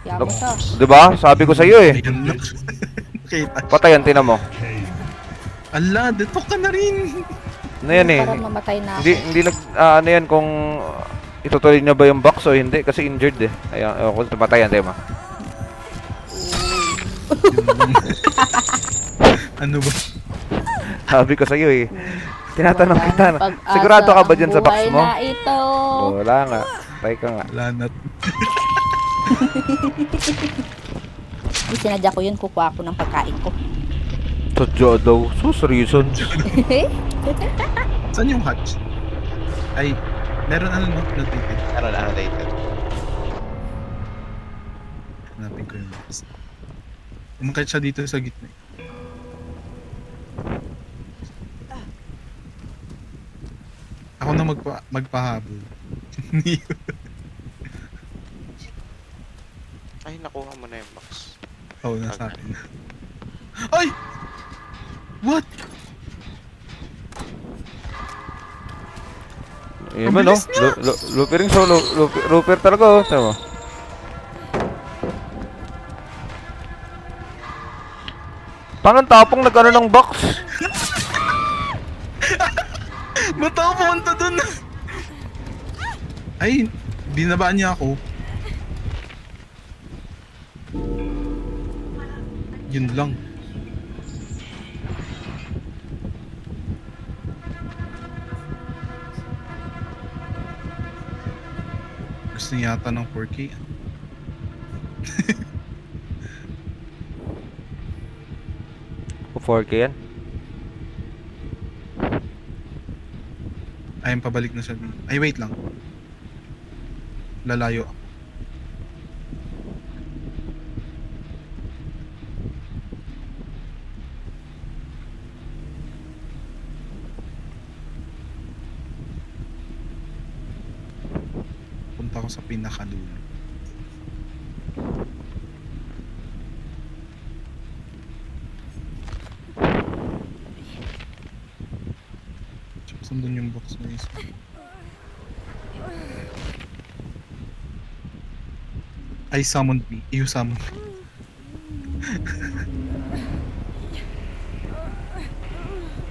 Kaya mo siya. Diba? Sabi ko sa'yo eh. Ayun na. Nakita. Patayan, tinan mo. Ala, dito ka na rin. Ano yan eh. Para mamatay na ako. Hindi ano yan kung itutuloy niya ba yung box o hindi kasi injured eh. Ayan, kung patayan, tema. Ano ba? Sabi ko sa'yo eh. Tinatanong Walang kita na. pag-asa Sigurado ka ba ang dyan sa box buhay mo? na ito. Wala nga. Try ka nga. Wala na. Yung sinadya ko yun, kukuha ko ng pagkain ko. Sadya daw. Sus, reason. Saan yung hatch? Ay, meron ano no? Notated. Meron annotated. Hanapin ko yung box. Umakit siya dito sa gitna. Ako na magpahabol. Ay, nakuha mo na yung box. Oo, nasa akin. Ay! What? Yan man oh. Loopering solo. Looper talaga oh. Tama. Paano tapong nag-ano ng box? Ba't ako pumunta dun? Ay, binabaan niya ako. Yun lang. Gusto niya yata ng 4K. O 4K yan? Ayun, pabalik na siya. Ay, wait lang. Lalayo ako. Punta ko sa pinakadulo. Sandun yung box na isa. I summoned me. You summoned me.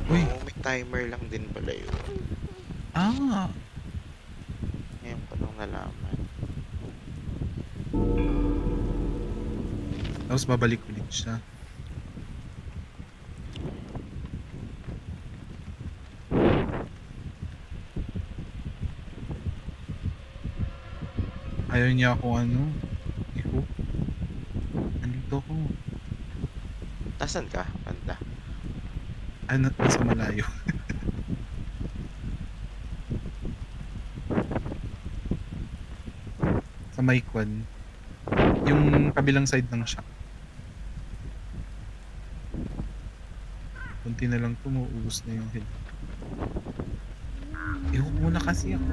Uy, Oo, may timer lang din pala yun. ah. Ngayon ko lang nalaman. Tapos babalik ulit siya. Ayaw niya ako i-hook. Andito ko. Nasaan ka, Panda? Ano, nasa malayo. Sa may quad. Yung kabilang side ng shop. Kunti na lang to, mauubos na yung health. I-hook muna kasi ako.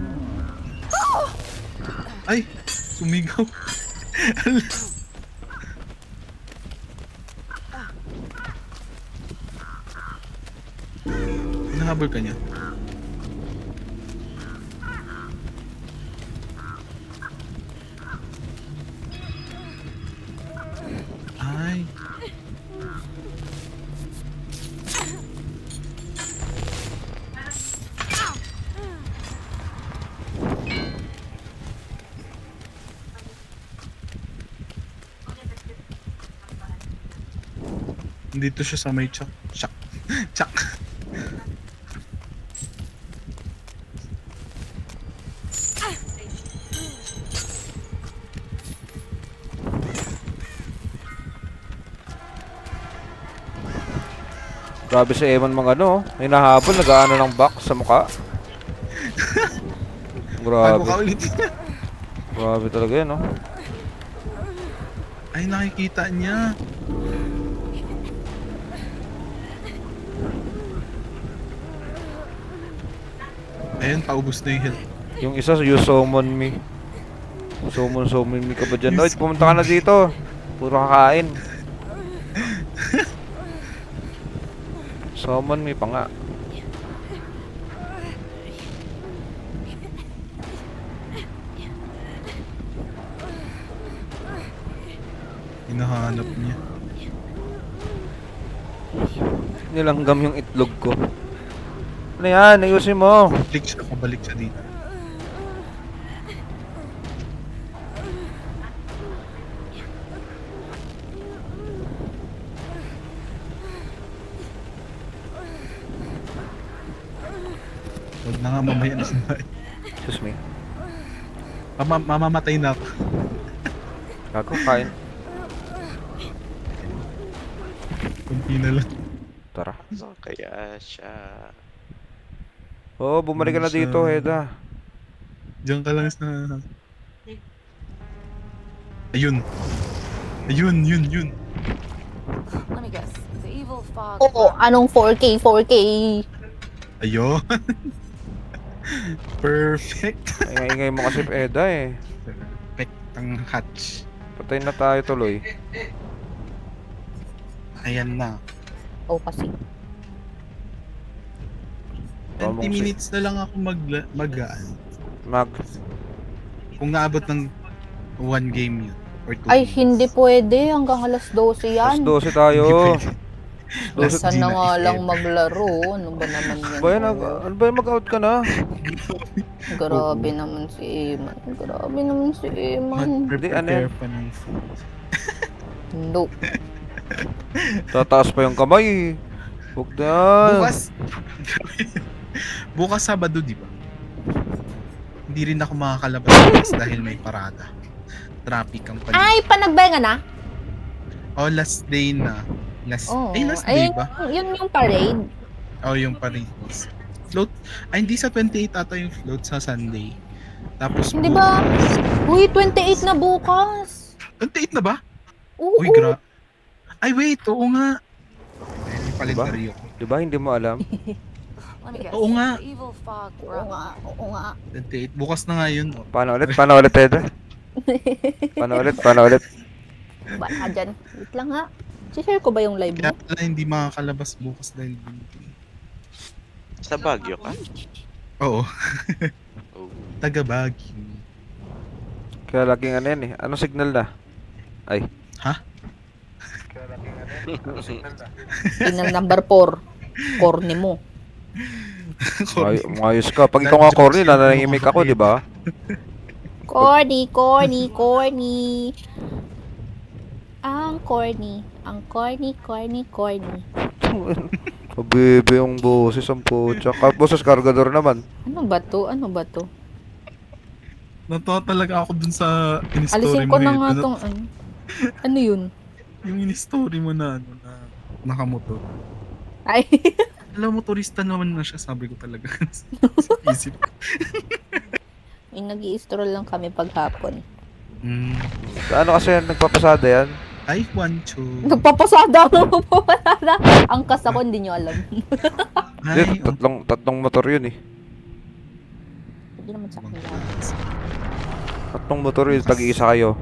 Ay! Sumigaw! Hinahabol ka niya. Ay! Dito siya sa may chak. Chak. Chak. Grabe si Eman mga ano, hinahabol, nag-ano ng back sa mukha. Bago ka Grabe. ulit. Grabe talaga yan, no? Ay, nakikita niya. Ayun, paubos na yung health. Yung isa, you summon me. Summon me ka ba dyan? Oy, pumunta ka na dito. Puro kakain. Summon me pa nga. Hinahanap niya. Nilanggam yung itlog ko. Ano yan? Ayusin mo. Pabalik siya dito. Huwag na nga, mamaya na siya. Excuse me. Mamamatay na ako. Gago, kain. Kunti na lang. Tara. Saan kaya siya? Oo, bumalik ka na dito, Heda. Diyan ka lang sa... Ayun. Ayun, yun. Let me guess. The evil fog. Oo, anong 4K, 4K? Ayun. Perfect. Ingay-ingay mo kasi Heda eh. Perfect ang hatch. Patay na tayo tuloy. Ayan na. Oo, kasi. 20 minutes na lang ako magaan. Mag. Kung naabot ng 1 game yun. Or 2 Ay, games. hindi pwede. Hanggang alas 12 Alas yan. 12 tayo. Hindi pwede. Last Sana Di na nga lang FM. maglaro. Ano ba naman yan? Ba yan, ano ba yan, mag-out ka na? Grabe naman si Eman. Grabe naman si Eman. Hindi, ano yan? Prepare pa ng food. No. Tataas pa yung kamay. Huwag na yan. Bukas. Bukas Sabado, di ba? Hindi rin ako makakalabas bukas dahil may parada. Traffic ang paligid. Ay, panagbenga na? Oh, last day na. Last Oo. last day Ay, ba? yun yung parade. Oh, yung parade. Float. Ay, hindi sa 28 ata yung float sa Sunday. Tapos Hindi ba? Uy, 28 na bukas. 28 na ba? Oo. Uy, Ay, wait. Oo nga. Ay, kalendaryo ko. Diba, hindi mo alam? Let me guess. Oo nga. The evil fog. Oo nga, oo nga. 28. Bukas na nga yun. Paano ulit, Heda? Paano ulit? Baka dyan. Wait lang ha. Si-share ko ba yung live Kaya mo? pala hindi makakalabas bukas dahil Sa Baguio ka? Oo. Oh. Taga Baguio. Kaya laging ano yan eh. Anong signal na? Ay. Ha? Kaya laging Yun ang number 4. Corny mo. Ayos ka. Pag ikaw nga corny, nananahimik ako, di ba? Corny, corny, corny. Ang corny. Ang corny, corny, corny. Kabebe yung boses ang putya. Boses kargador naman. Ano ba to? Ano ba to? Natawa talaga ako dun sa in-story Alisin mo ko na eh. nga tong ano. Ano yun? Yung in-story mo na ano na nakamotor. Ay, Alam, motorista naman na siya, sabi ko talaga. Sa isip. yung nag-i-stroll lang kami paghapon. Ano kasi nagpapasada yan? Ay, Juancho. Nagpapasada ako, nagpapasada. Ang kas ako, hindi nyo alam. Hindi, Ay, tatlong motor yun eh. Hindi naman sa akin yan. Tatlong motor yun, tag-iisa kayo.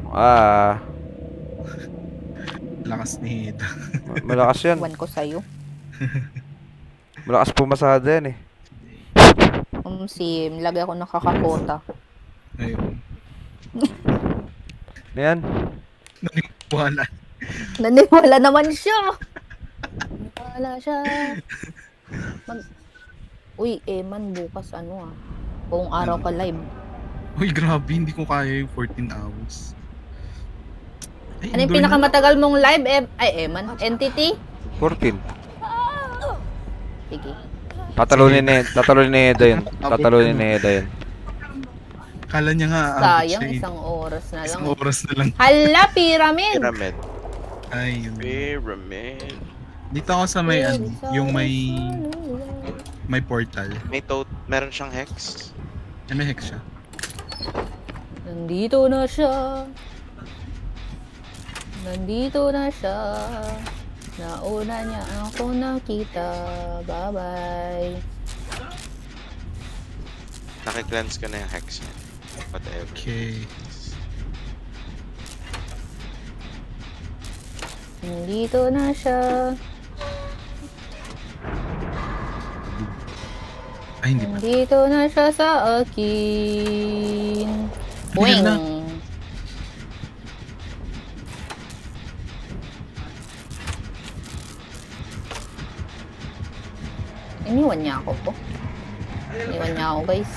lakas ni Hida. Malakas yan. Iwan ko sa'yo. Malakas pumasada yan eh. Sim, lagi ako nakakakota. Ayun. Ano yan? Wala. Naniwala naman siya. Naniwala siya. Uy, Eman, bukas ano buong araw ka live. Uy, grabe, hindi ko kaya yung 14 hours. Ay, Ano yung indoor na. pinakamatagal mong live? Eman? Entity? 14. Sige. Tatalunin ni Eda yun. Tatalunin ni Eda yun. Kala niya nga, Sayang, siya eh. isang oras na lang. Isang oras na lang. Hala, pyramid! Pyramid. Ay, yun. Pyramid. Dito ako sa may, ano, yung may portal. Meron siyang hex. May hex siya. Nandito na siya. Nandito na siya. Nauna niya ako nakita. Bye-bye. Nakiklense ko na yung hex niya. Whatever. Okay. Nandito na siya. Ay, hindi pa. Nandito na siya sa akin. Bigyan na. Wing. Iniwan niya ako po. Iniwan niya ako, guys.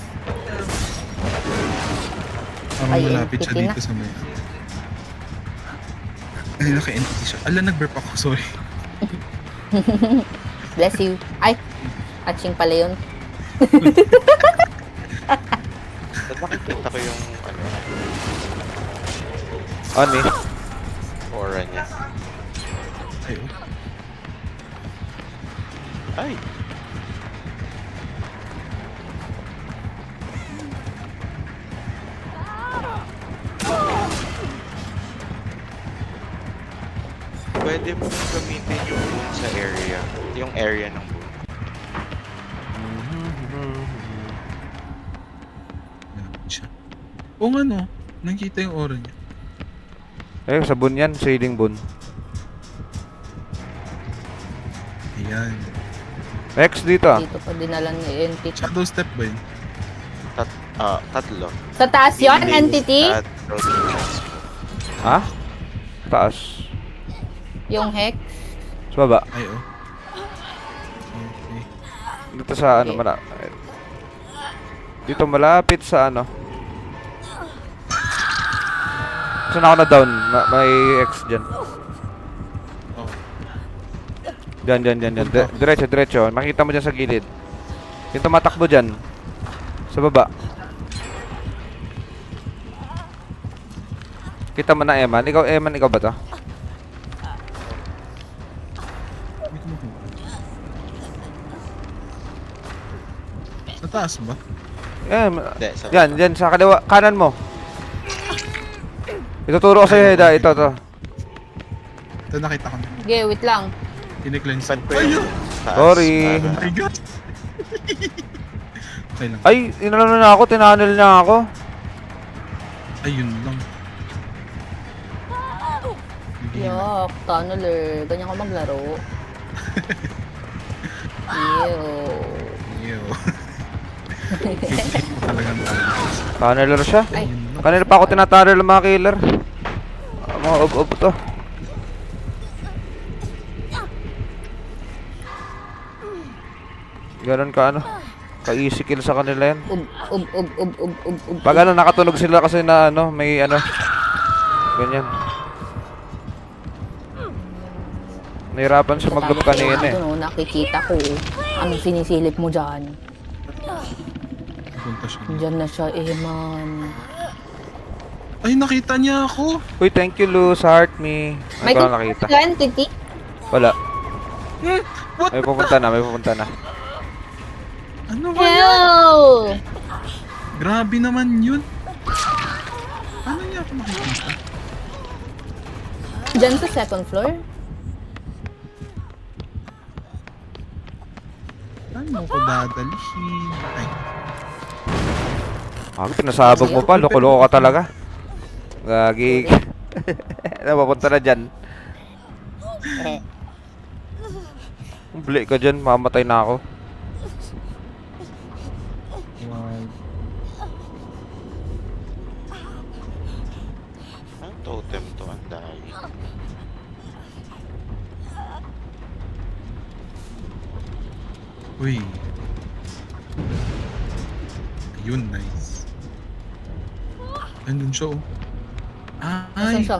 Parang Ay, malapit siya entity dito sa may... Ay, naka-entity siya. Ala, nag-burp ako. Sorry. Bless you. Ay, atching pala yun. Ba't makikita ko yung Ano eh? aura niya? Ay, oh. Ay! Pwede mo gamitin yung boon sa area. Yung area ng boon. Yan siya. Oo nga no. Nakita yung aura niya. Eh, sa bun yan. Sailing bun. Ayan. Next dito ah. Dito pa dinala ni entity. Shadow step ba yun? Tatlo. Sa taas yun, Release entity? at rotations. Ha? Taas. Yung hex? Sa baba. Ay, oh. Okay. Dito sa ano, dito malapit sa ano. Saan ako na down? May X dyan. Oh. Dyan. Diretso. Makita mo dyan sa gilid. Yung tumatakbo dyan. Sa baba. Kita mo na Eman. Eman, ikaw ba to? Sa taas ba? Hindi, sa Yan, sa kaliwa, kanan mo. Ituturo ko sa'yo, Heda. Ito. Ito nakita ko na. Okay, wait lang. Kine-cleanse. Pan ko Ay, yung taas. Sorry. oh my god. Okay lang. Ay, inano na ako, tinanel na ako. Ayun lang. Hindi na. Yuck, tunneler. Ganyan ko maglaro. Ew. Ew. Talagang Tunneler siya. Ay. Kanina pa ako tinatunel ng mga killer. Mga ob-ob to. Ganun ka ano. Ka-easy kill sa kanila yan. Ub. Pag ano, nakatunog sila kasi na ano, may ano. Ganyan. Nahirapan siya mag-loop kanina eh. Ano, nakikita ko. Anong sinisilip mo dyan? Punta siya. Diyan na siya, man. Ay, nakita niya ako. Uy, thank you, Lu, sa heart me. Ano ko na nakita? entity? Wala. What? May pupunta na, may pupunta na. Ano ba yan? Hell! Grabe naman yun. Ano niya ako makikita? Diyan sa second floor? Ano ko dadalhin? Ay, Pinasabog mo pa, loko-loko ka talaga. Gagi. Napapunta na dyan. Bli ka dyan, mamatay na ako. wow. Ang totem to, ang dahil. Uy. Ayun, nice. Andun siya, oh. Nasaan Ay, siya?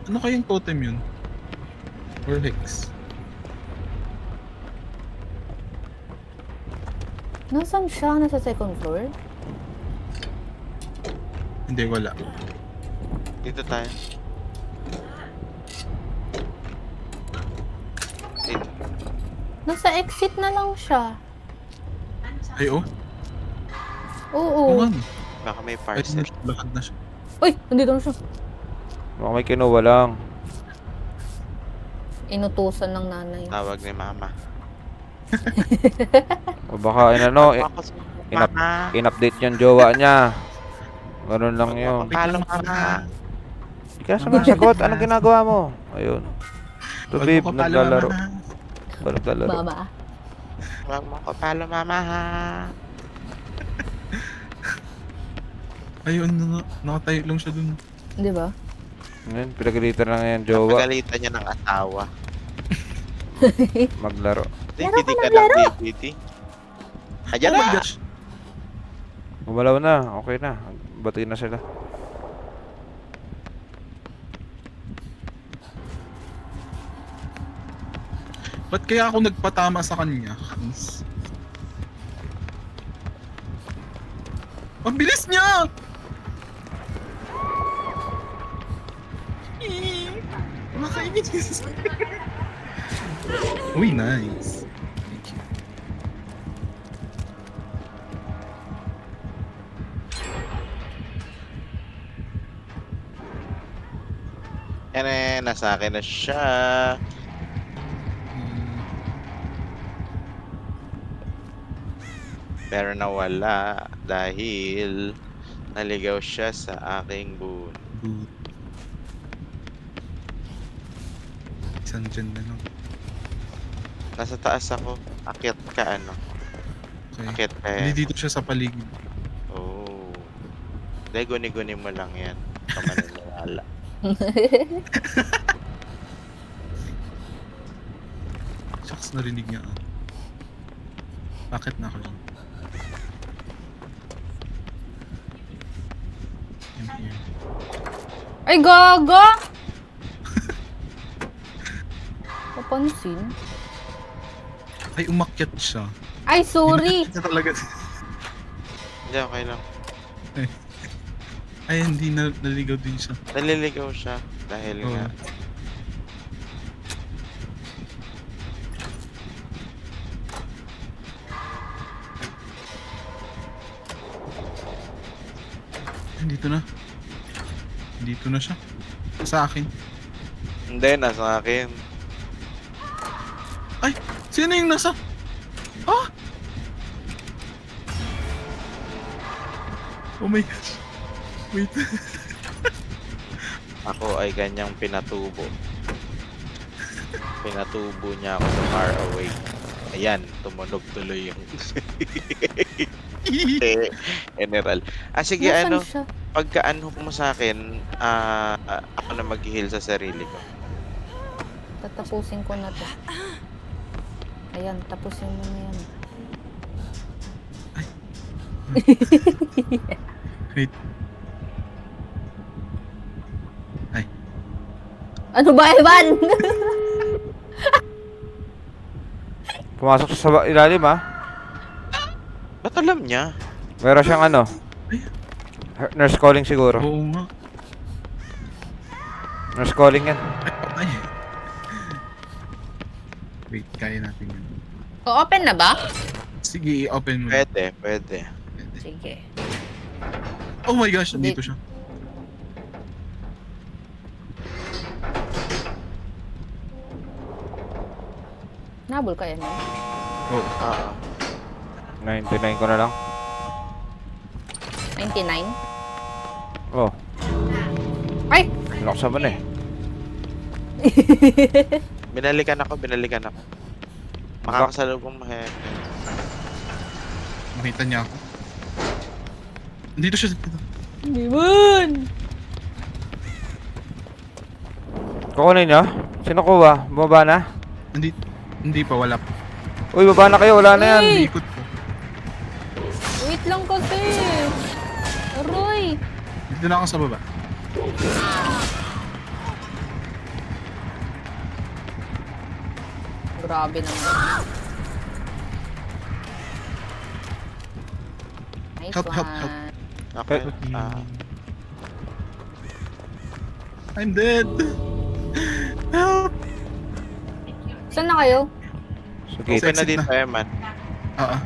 ano kayang totem yun? Or hex? Nasaan siya? Nasa second floor? Hindi, wala. Dito tayo. Dito. Nasa exit na lang siya. Ay, oh. Oo. Oo, ano? Baka may Ay, parcel. lakad na siya. Uy! Nandito na siya. Baka may kinuha lang. Inutusan ng nanay. Tawag ni mama. O baka ano, Ako sa mama. in-update yung jowa niya. Ganun lang yun. Palo mama. Hindi ka sumasagot. Anong ginagawa mo? Ayun. To Wag babe, mo kapalo, naglalaro. mama. Naglalaro. Mama. Huwag mo ko palo mama ha. Ayun, nakatayo lang siya dun. Di ba? Ngayon, pinagalitan na ngayon jowa. Pagalitan niya ng asawa. Maglaro. DVD ka ng DVD. Ayan Oh my na! gosh. Gumalaw na. Okay na. Bati na sila. Ba't kaya ako nagpatama sa kanya? Hans? Ang bilis niya! Nakainis. Uy, nice. Yan eh, nasa akin na siya. Pero nawala dahil naligaw siya sa aking buon. Boot. Isang dyan na, no? Nasa taas ako. Akyat ka ano? Okay. Akyat ka Hindi yan. dito siya sa paligid. Oh. Dahil guni-guni mo lang yan. Kamaniniwala. Shucks, narinig niya. Ah. Bakit na ako dyan? I'm here. Ay, gaga! Papansin? Ay, umakyat siya. Ay, sorry! Hindi na talaga. Hindi, okay lang. Ay, hindi na naligaw din siya. Naliligaw siya dahil Oo. nga. Dito na. Dito na siya. Sa akin. Hindi, nasa akin. Ay! Sino yung nasa? Ah! Oh my gosh. Wait. Ako ay kanyang pinatubo. Pinatubo niya ako sa far away. Ayan, tumunog tuloy yung general. Ah, sige, Nasaan ano, siya? pagka-unhook mo sa akin, ako na mag-heal sa sarili ko. Tatapusin ko na to. Ayan, tapusin mo na yan. Wait. Ano ba, Evan? Pumasok siya sa ilalim ah. Ba't alam niya? Meron siyang ano. Nurse calling siguro. Oo nga. Nurse calling yan. Ay, patay. Wait, kaya natin yun. O-open na ba? Sige, i-open mo. Pwede. Sige. Oh my gosh, nandito siya. Nabol ka yan. Oh, Oo. 99 ko na lang. 99? Oh, Ay! nakasama na eh. Binalikan ako. Makakasalubong mo makita niya ako. Nandito siya. Evan! Kukunin niyo? Sino kuha? Bumaba na? Hindi pa, wala pa. Uy, baba na kayo. Wala na yan. Hey! Ikot ko. Wait lang kasi. Aroy! Dito na ako sa baba. Grabe naman. Nice Help, help, one. help. Okay. I'm dead. Help! Saan na kayo? Sige. Open na Exit dito, na. Eman. Oo.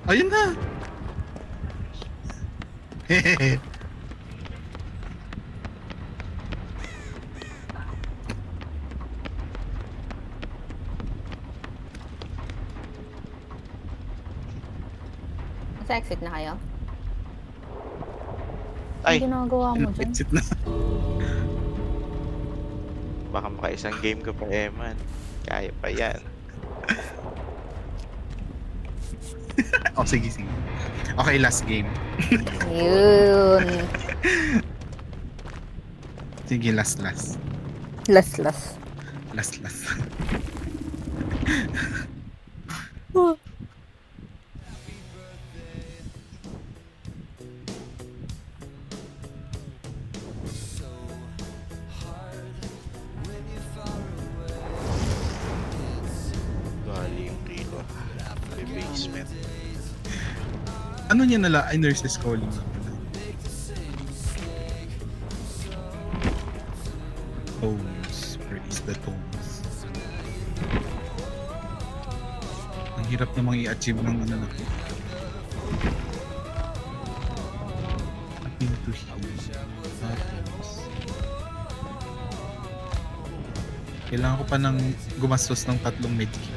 Ayun na. Hehehe. Sa exit na kayo? Ay, Ang ginagawa mo dyan? Exit na. baka makaisang game ko pa, Eman. Kaya pa yan. Oh, sige. Okay, last game. Yun. Sige, last. Las. Last. Gali yung kilo. May basement. Ano niya nala? Ay, nurses calling. Tones. Where is the tones? Ang hirap namang i-achieve ng ano na. Appeal to heal. Tones. Kailangan ko pa ng gumastos ng 3 medkit.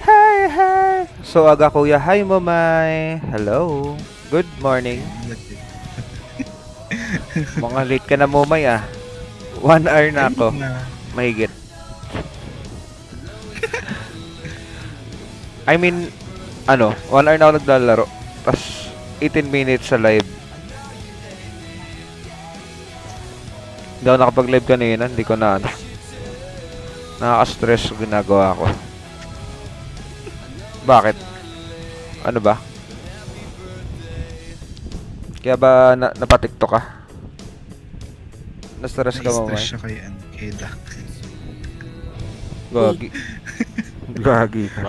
Hi. So, aga kuya. Hi, Momay. Hello. Good morning. Mga late ka na, Momay ah. 1 hour na ako. Mahigit. I mean, 1 hour na ako naglalaro. Tapos, 18 minutes sa live. Hindi ako nakapag-live kanina. Hindi ko na nakaka-stress yung ginagawa ko. Bakit? Ano ba? Kaya ba napatiktok ka? Na-stress ka mo, Na-stress siya kay Eda. Gagi. Gagi ka.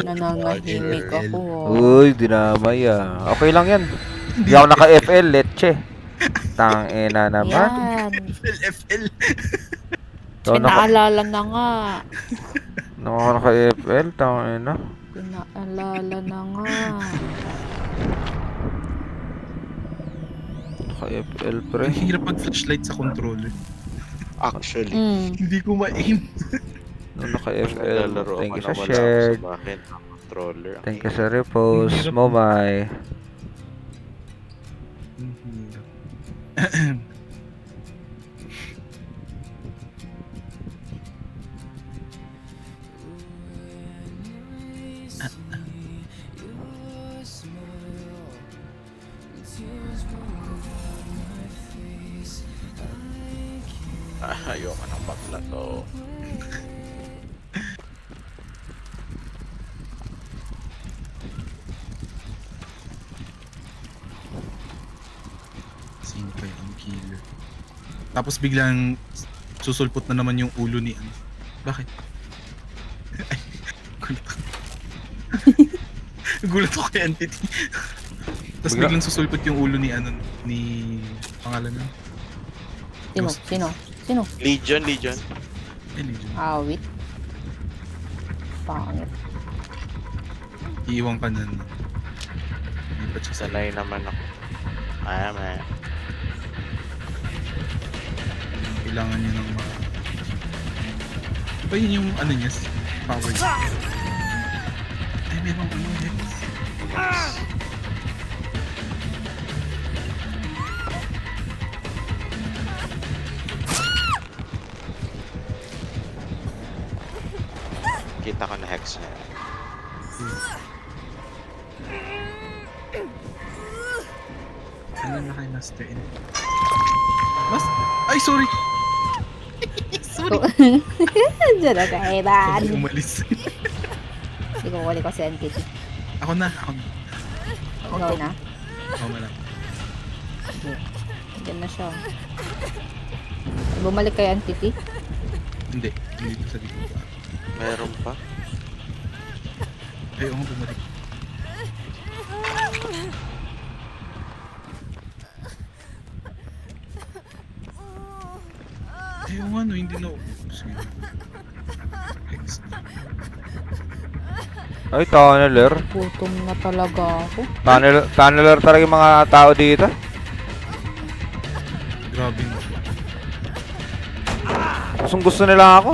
Nananahimik ako. Uy, dinamay ah. Okay lang yan. Hindi ako naka-FL, leche. Tangina naman. Yan. FL. Ikaw Pinaalala na nga. naka-FL, tangina. Pinaalala na nga. Naka-FL, pre. Ang hirap mag-flashlight sa controller. Actually. Mm. Hindi ko ma-aim. Nung naka-FL. Naglalaro Thank ako you na sa wala ako shared. sa bakin ng controller. Ang Thank you ingay. sa repost. Ang hirap. Momay. Ayoko ng bakla to. Sino pa yung killer? Tapos biglang susulpot na naman yung ulo ni ano. Bakit? Ay, gulat ako. Gulat ako kay entity. Tapos Bigla- biglang susulpot yung ulo ni ano, ni pangalan na. Sino? Sino? Sino? Legion. Legion. Awit. Pangit. Iiwan ka na. Lipat siya sa Sanay naman ako. Ay, man. kailangan niya ng mga... Diba yun yung ano niya? Power niya? Ay, meron ano Hex. Kita ko na hex na. Ano na kay Master N? Ay, sorry! sorry! Diyan na kailan. Ako umalis. Hindi ko kulit ko si entity. Ako na. Ikaw na. Ako na. Diyan na siya. Bumalik kay entity. Hindi. Hindi ko sa likod. Meron pa? Ay, ako bumalik. Ay, oo nga no, hindi na. Sige. Hex. Ay, tunneler. Gutom na talaga ako. Tunneler talaga yung mga tao dito. Grabe na. Gustong gusto nila ako.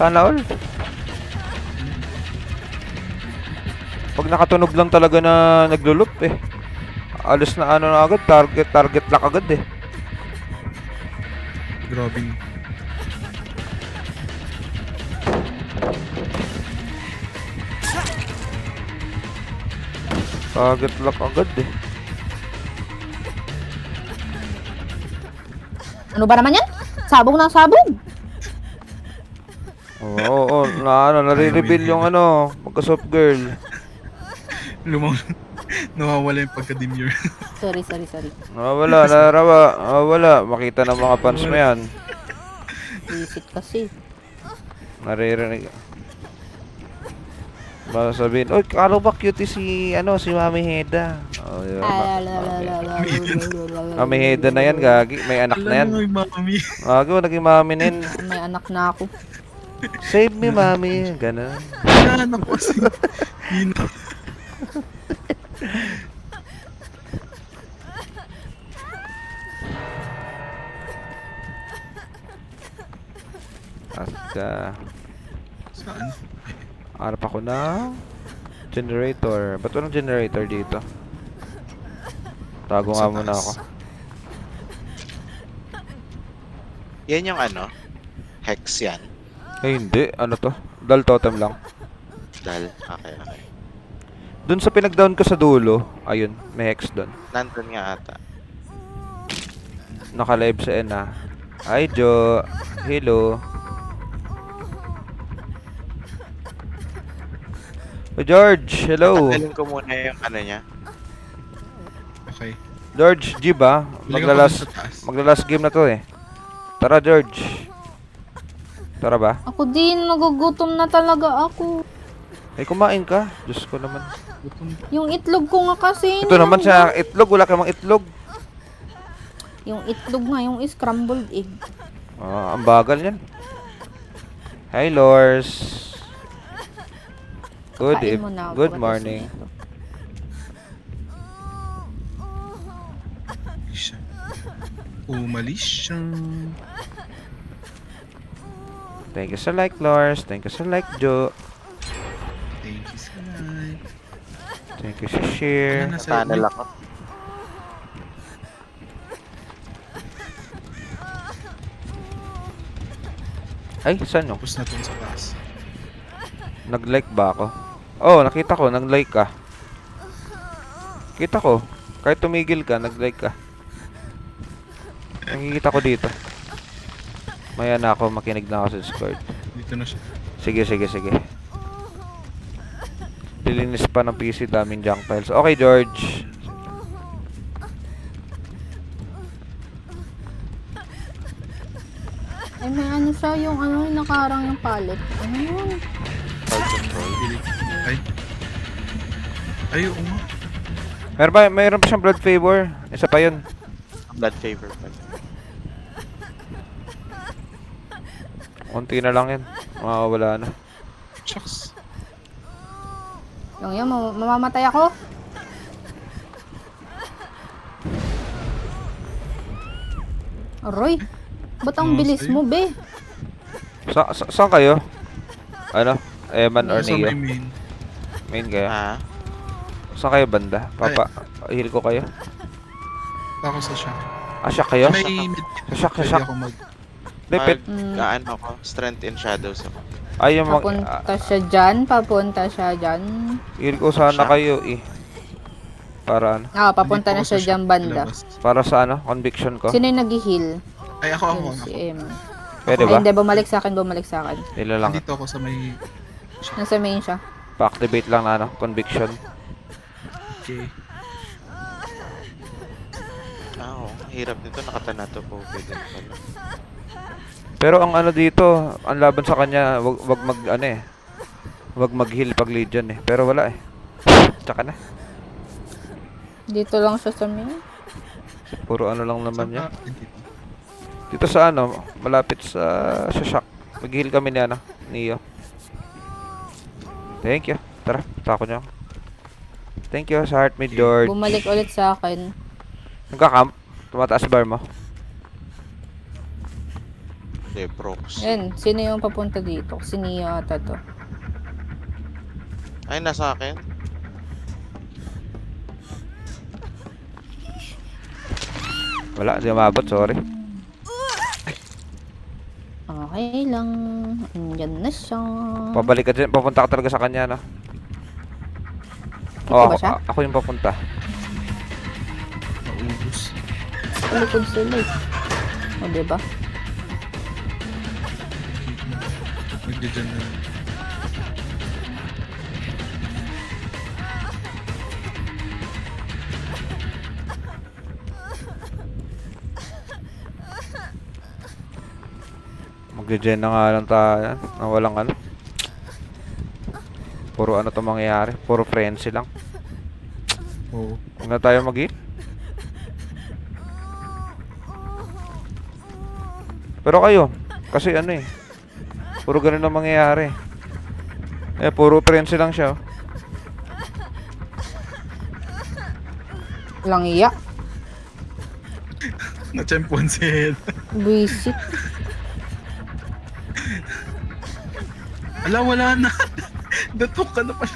Sana all. Pag nakatunog lang talaga na naglulup eh. Alis na ano na agad, target lock agad eh. Grabe na. Target lock agad eh. Ano ba naman yan? Sabog ng sabog. Oo, nare-reveal yung ano, magka-soft girl. Nawawala yung pagka-demure. Sorry. Nawawala. Makita ng mga fans mo yan. Visit kasi. Naririnig. Baka sabihin, oy, kala ba cute si Mami Heda? Oh, yun. Mami Heda na yan, gagi. May anak na yan. Alam mo, mami. Gagi, naging mami na yan. May anak na ako. Save me, mami. Ganun. Yan ako kasi. Hino. At, Saan? harap ako na generator. Ba't walang generator dito? Tago nga Sa muna taas. ako. Yan yung ano? Hex yan. Eh, hindi. Ano to? Dal totem lang. Dal. Okay. Dun sa pinag-down ko sa dulo, ayun, may hex dun. Nandun nga ata. Naka-live sa N ah. Hi, Jo. Hello. Oh, George, hello. Tanggalin ko muna yung ano niya. Okay. George, G ba? Maglalas game na to eh. Tara, George. Tara ba? Ako din, nagugutom na talaga ako. Eh, kumain ka. Diyos ko naman. Yung itlog ko nga kasi. Ito naman sa itlog. Wala ka mang itlog. Yung itlog nga, yung scrambled egg. Ah, ang bagal yan. Hi, Lors. Kain mo na, Good bukas morning. ito. Umalis siya. Thank you sa like, Lars. Thank you sa like, Joe. Thank you so much. Thank you sa share. Wala na sa Tunnel ako. Ay, saan yung? Tapos na dun sa taas. Nag-like ba ako? Oh, nakita ko, nag-like ka. Kita ko. Kahit tumigil ka, nag-like ka. Nakikita ko dito. Maya na ako, makinig na ako sa Discord. Dito na siya. Sige. Lilinis pa ng PC, daming junk files. Okay, George. Ay, may ano siya, yung ano, yung nakarang yung pallet. Ano yun? Crowd control. Ay. Ay, oo nga. Mayroon pa siyang blood favor. Isa pa yun. Blood favor pa. Unti na lang yan. Makakawala na. Shucks. Yung yan, mamamatay ako. Aroy, ba't ang bilis mo, be? Saan kayo? Ano? Eman or Nasa Neo? may main. Main kayo? Ah, Saan kayo banda? Heal ko kayo? Ako sa shock. Siya kayo? May mid. Sa shock. Pwede ako mag... Lipit. ano ako, strength in shadows ako. Ay, yung Papunta siya dyan. heal ko sana Siya. kayo eh. Para ano? Papunta Dito na ako siya sa dyan shock, banda. lalabas. Para sa ano? Conviction ko? Sino yung nag-heal? Ay, ako. Si Em. Pwede Ay, ba? hindi, bumalik sa akin. Nila lang. Dito ako sa may... Nasa main siya. Pa-activate lang na ano? Conviction. Okay. Oo, hirap nito, nakatanato po. Pwede pala. Pero ang ano dito, ang laban sa kanya, wag mag ano eh. Wag mag-heal pag Legion eh. Pero wala eh. Tsaka na. Dito lang siya sa main. Puro ano lang naman yan. Dito. Dito sa ano, malapit sa shock. Mag-heal kami ni ano, Neo. Thank you. Tara, tako niyo. Thank you sa heart mid George. Bumalik ulit sa akin. Nagka-camp. Tumataas bar mo. Hindi, prox. Yan, sino yung papunta dito? Si Neo ata to. Ay, nasa akin. Wala, hindi umabot, sorry. Okay lang. Andyan na siya. Pabalik ka dyan, papunta ka talaga sa kanya, no? Ito Oh, ba siya? ako yung papunta. Naubos. Likod sila eh. O, diba? Nagdadyan na. Magje-gen na nga lang tayo. Na walang ano. Puro ano to mangyayari. Puro frenzy lang. Oo. Huwag na tayo mag-heal. Pero kayo, kasi ano eh. Puro ganun ang mangyayari. Puro frenzy lang siya. Oh. Lang iya. Na-champuan si Head. Visit. Wala na. Datok ka na pala.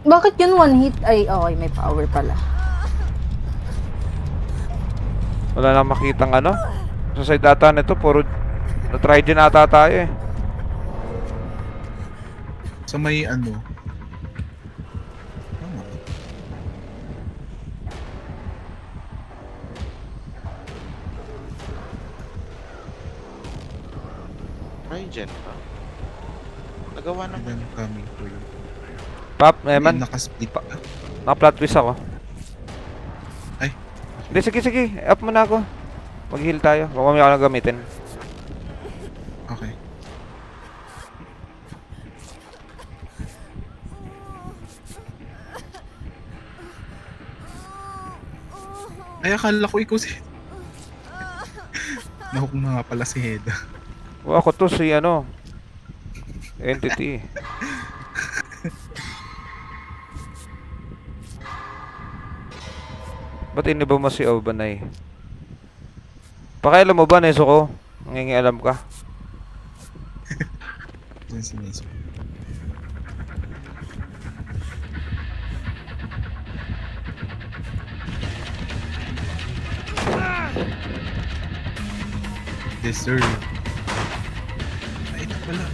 Bakit yun one hit? Ay, okay, may power pala. Wala na makitang ano. Sa side data nito, puro na-try din ata tayo eh. Sa may ano. Tama. Regen pa. Nagawa And naman. then coming for you. Pop, Eman, Nakasplit pa. naka-plot twist ako. Ay. Hindi, sige. Up muna ako. Mag-heal tayo. Huwag kami ako gamitin. Okay. Ay, akala ko ikaw si... Nahook na nga pala si Heda. O ako to si ano. Entity. Ba't iniba mo si Obanay? Pakialam mo ba, Nezuko? Nangingialam ka. Yan si Neso. Deserve. Ay, ito pala.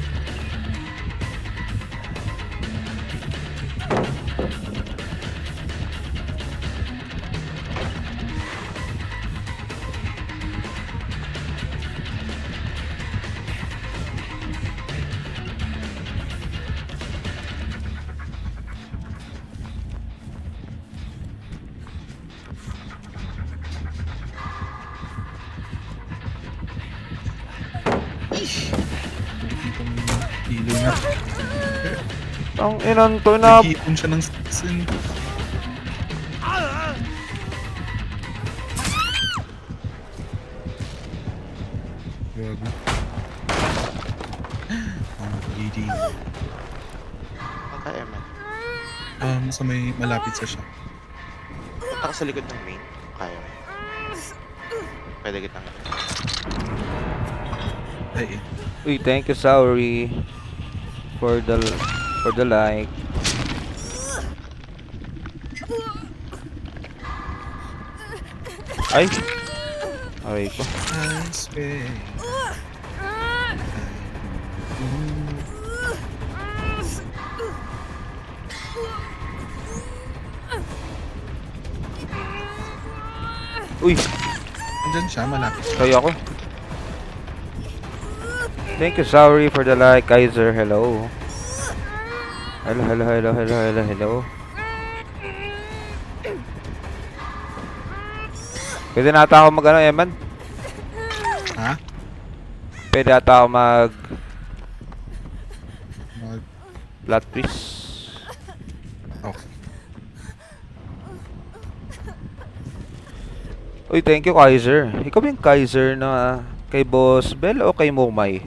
Itong kilo na. Ang inan to na... Nagkipon siya ng season. Grabe. Ang greedy. Ang kaya man. Sa may malapit sa siya. Punta ka sa likod ng main. Kaya mo. Pwede kitang Ay, Uy, thank you, Sauri. For the like. Ay! Aray ko. I swear. Uy! Andyan siya, malapit. Kaya ako. Thank you, Sauri, for the like. Kaiser, hello. Hello, hello, hello, hello, hello, hello. Pwede na ata ako mag ano, Eman? Ha? Pwede ata ako mag Mag... plot twist. Okay. Uy, thank you, Kaiser. Ikaw ba yung Kaiser na kay Boss Bell o kay Momay?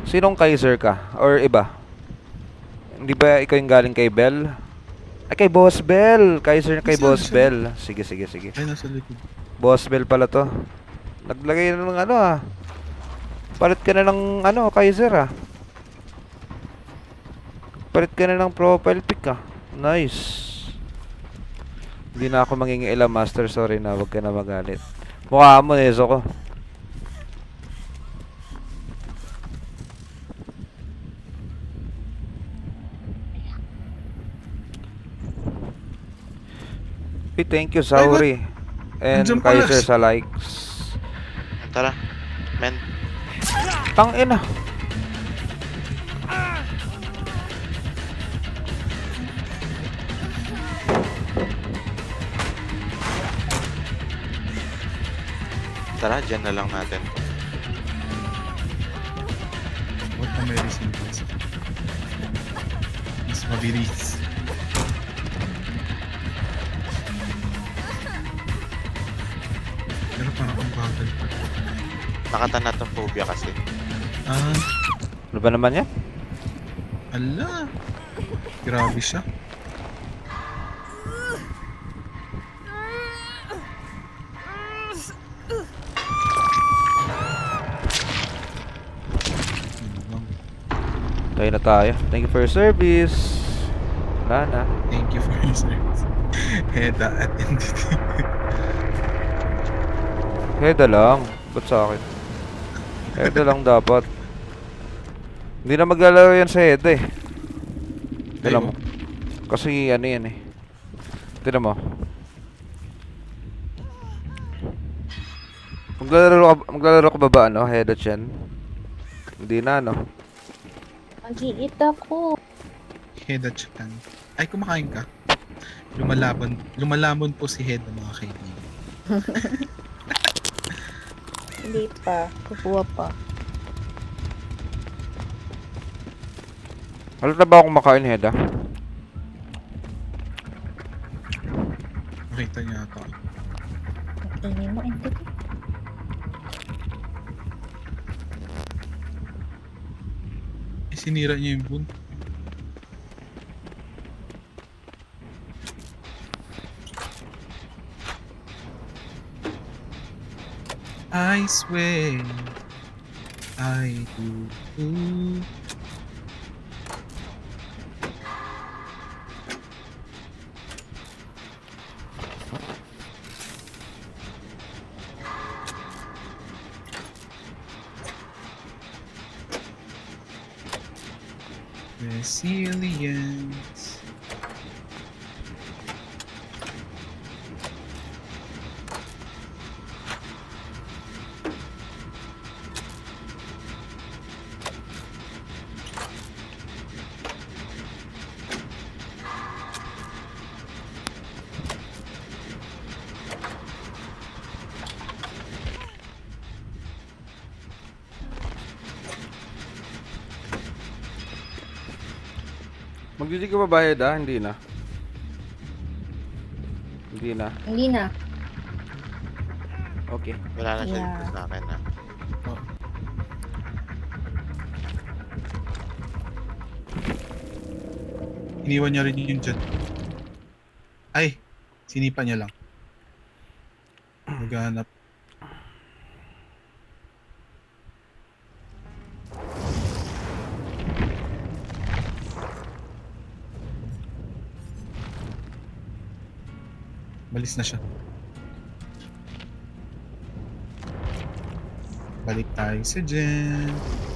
Sinong Kaiser ka? Or iba? Hindi ba ikaw yung galing kay Bell? Ay, kay Boss Bell! Kaiser na kay Saan Boss siya? Bell. Sige, sige, sige. Ay, nasa likod. Boss Bell pala to. Naglagay na ng ano ah. Palit ka na ng ano, Kaiser ah. Palit ka na ng profile pic ah. Nice. Hindi na ako mangingialam, Master. Sorry na, wag ka na magalit. Mukha mo, Nezo ko. Hey, thank you, Sauri. And Nandiyan pala Kaiser siya. sa likes. Tara. Men. Tangina. Tara, dyan na lang natin. What na may resemblance? Mas mabilis. Pero parang ang bagal pa. Nakatanatophobia kasi. Ah, Ano ba naman yan? ala. Grabe siya. Ano bang? Tayo na tayo. Thank you for your service. Wala na. Thank you for your service. Heda at entity. Heda lang. Ba't sa akin? Heda lang dapat. Hindi na maglalaro yan sa Heda eh. Tignan mo. Kasi ano yan eh. Tignan mo. Maglalaro ka ba ba ano? Heda Chen? Hindi na no? Mag-iit ako. Heda Chan. Ay, kumakain ka. Lumalamon po si Heda, mga kaibigan. Hindi pa. Kukuha pa. Halata ba akong makain, Heda? Makita niya ata. Ini mo, entity. Eh, sinira niya yung boon. I swear I do. Resilience. Magdi ka ba bayad Hindi na. Hindi na. Hindi na. Okay. Wala na siya Yeah. dito sa akin na. Iniwan niya rin yung dyan. Ay! Sinipa niya lang. Maghanap. Balis na siya. Balik tayo sa Jen.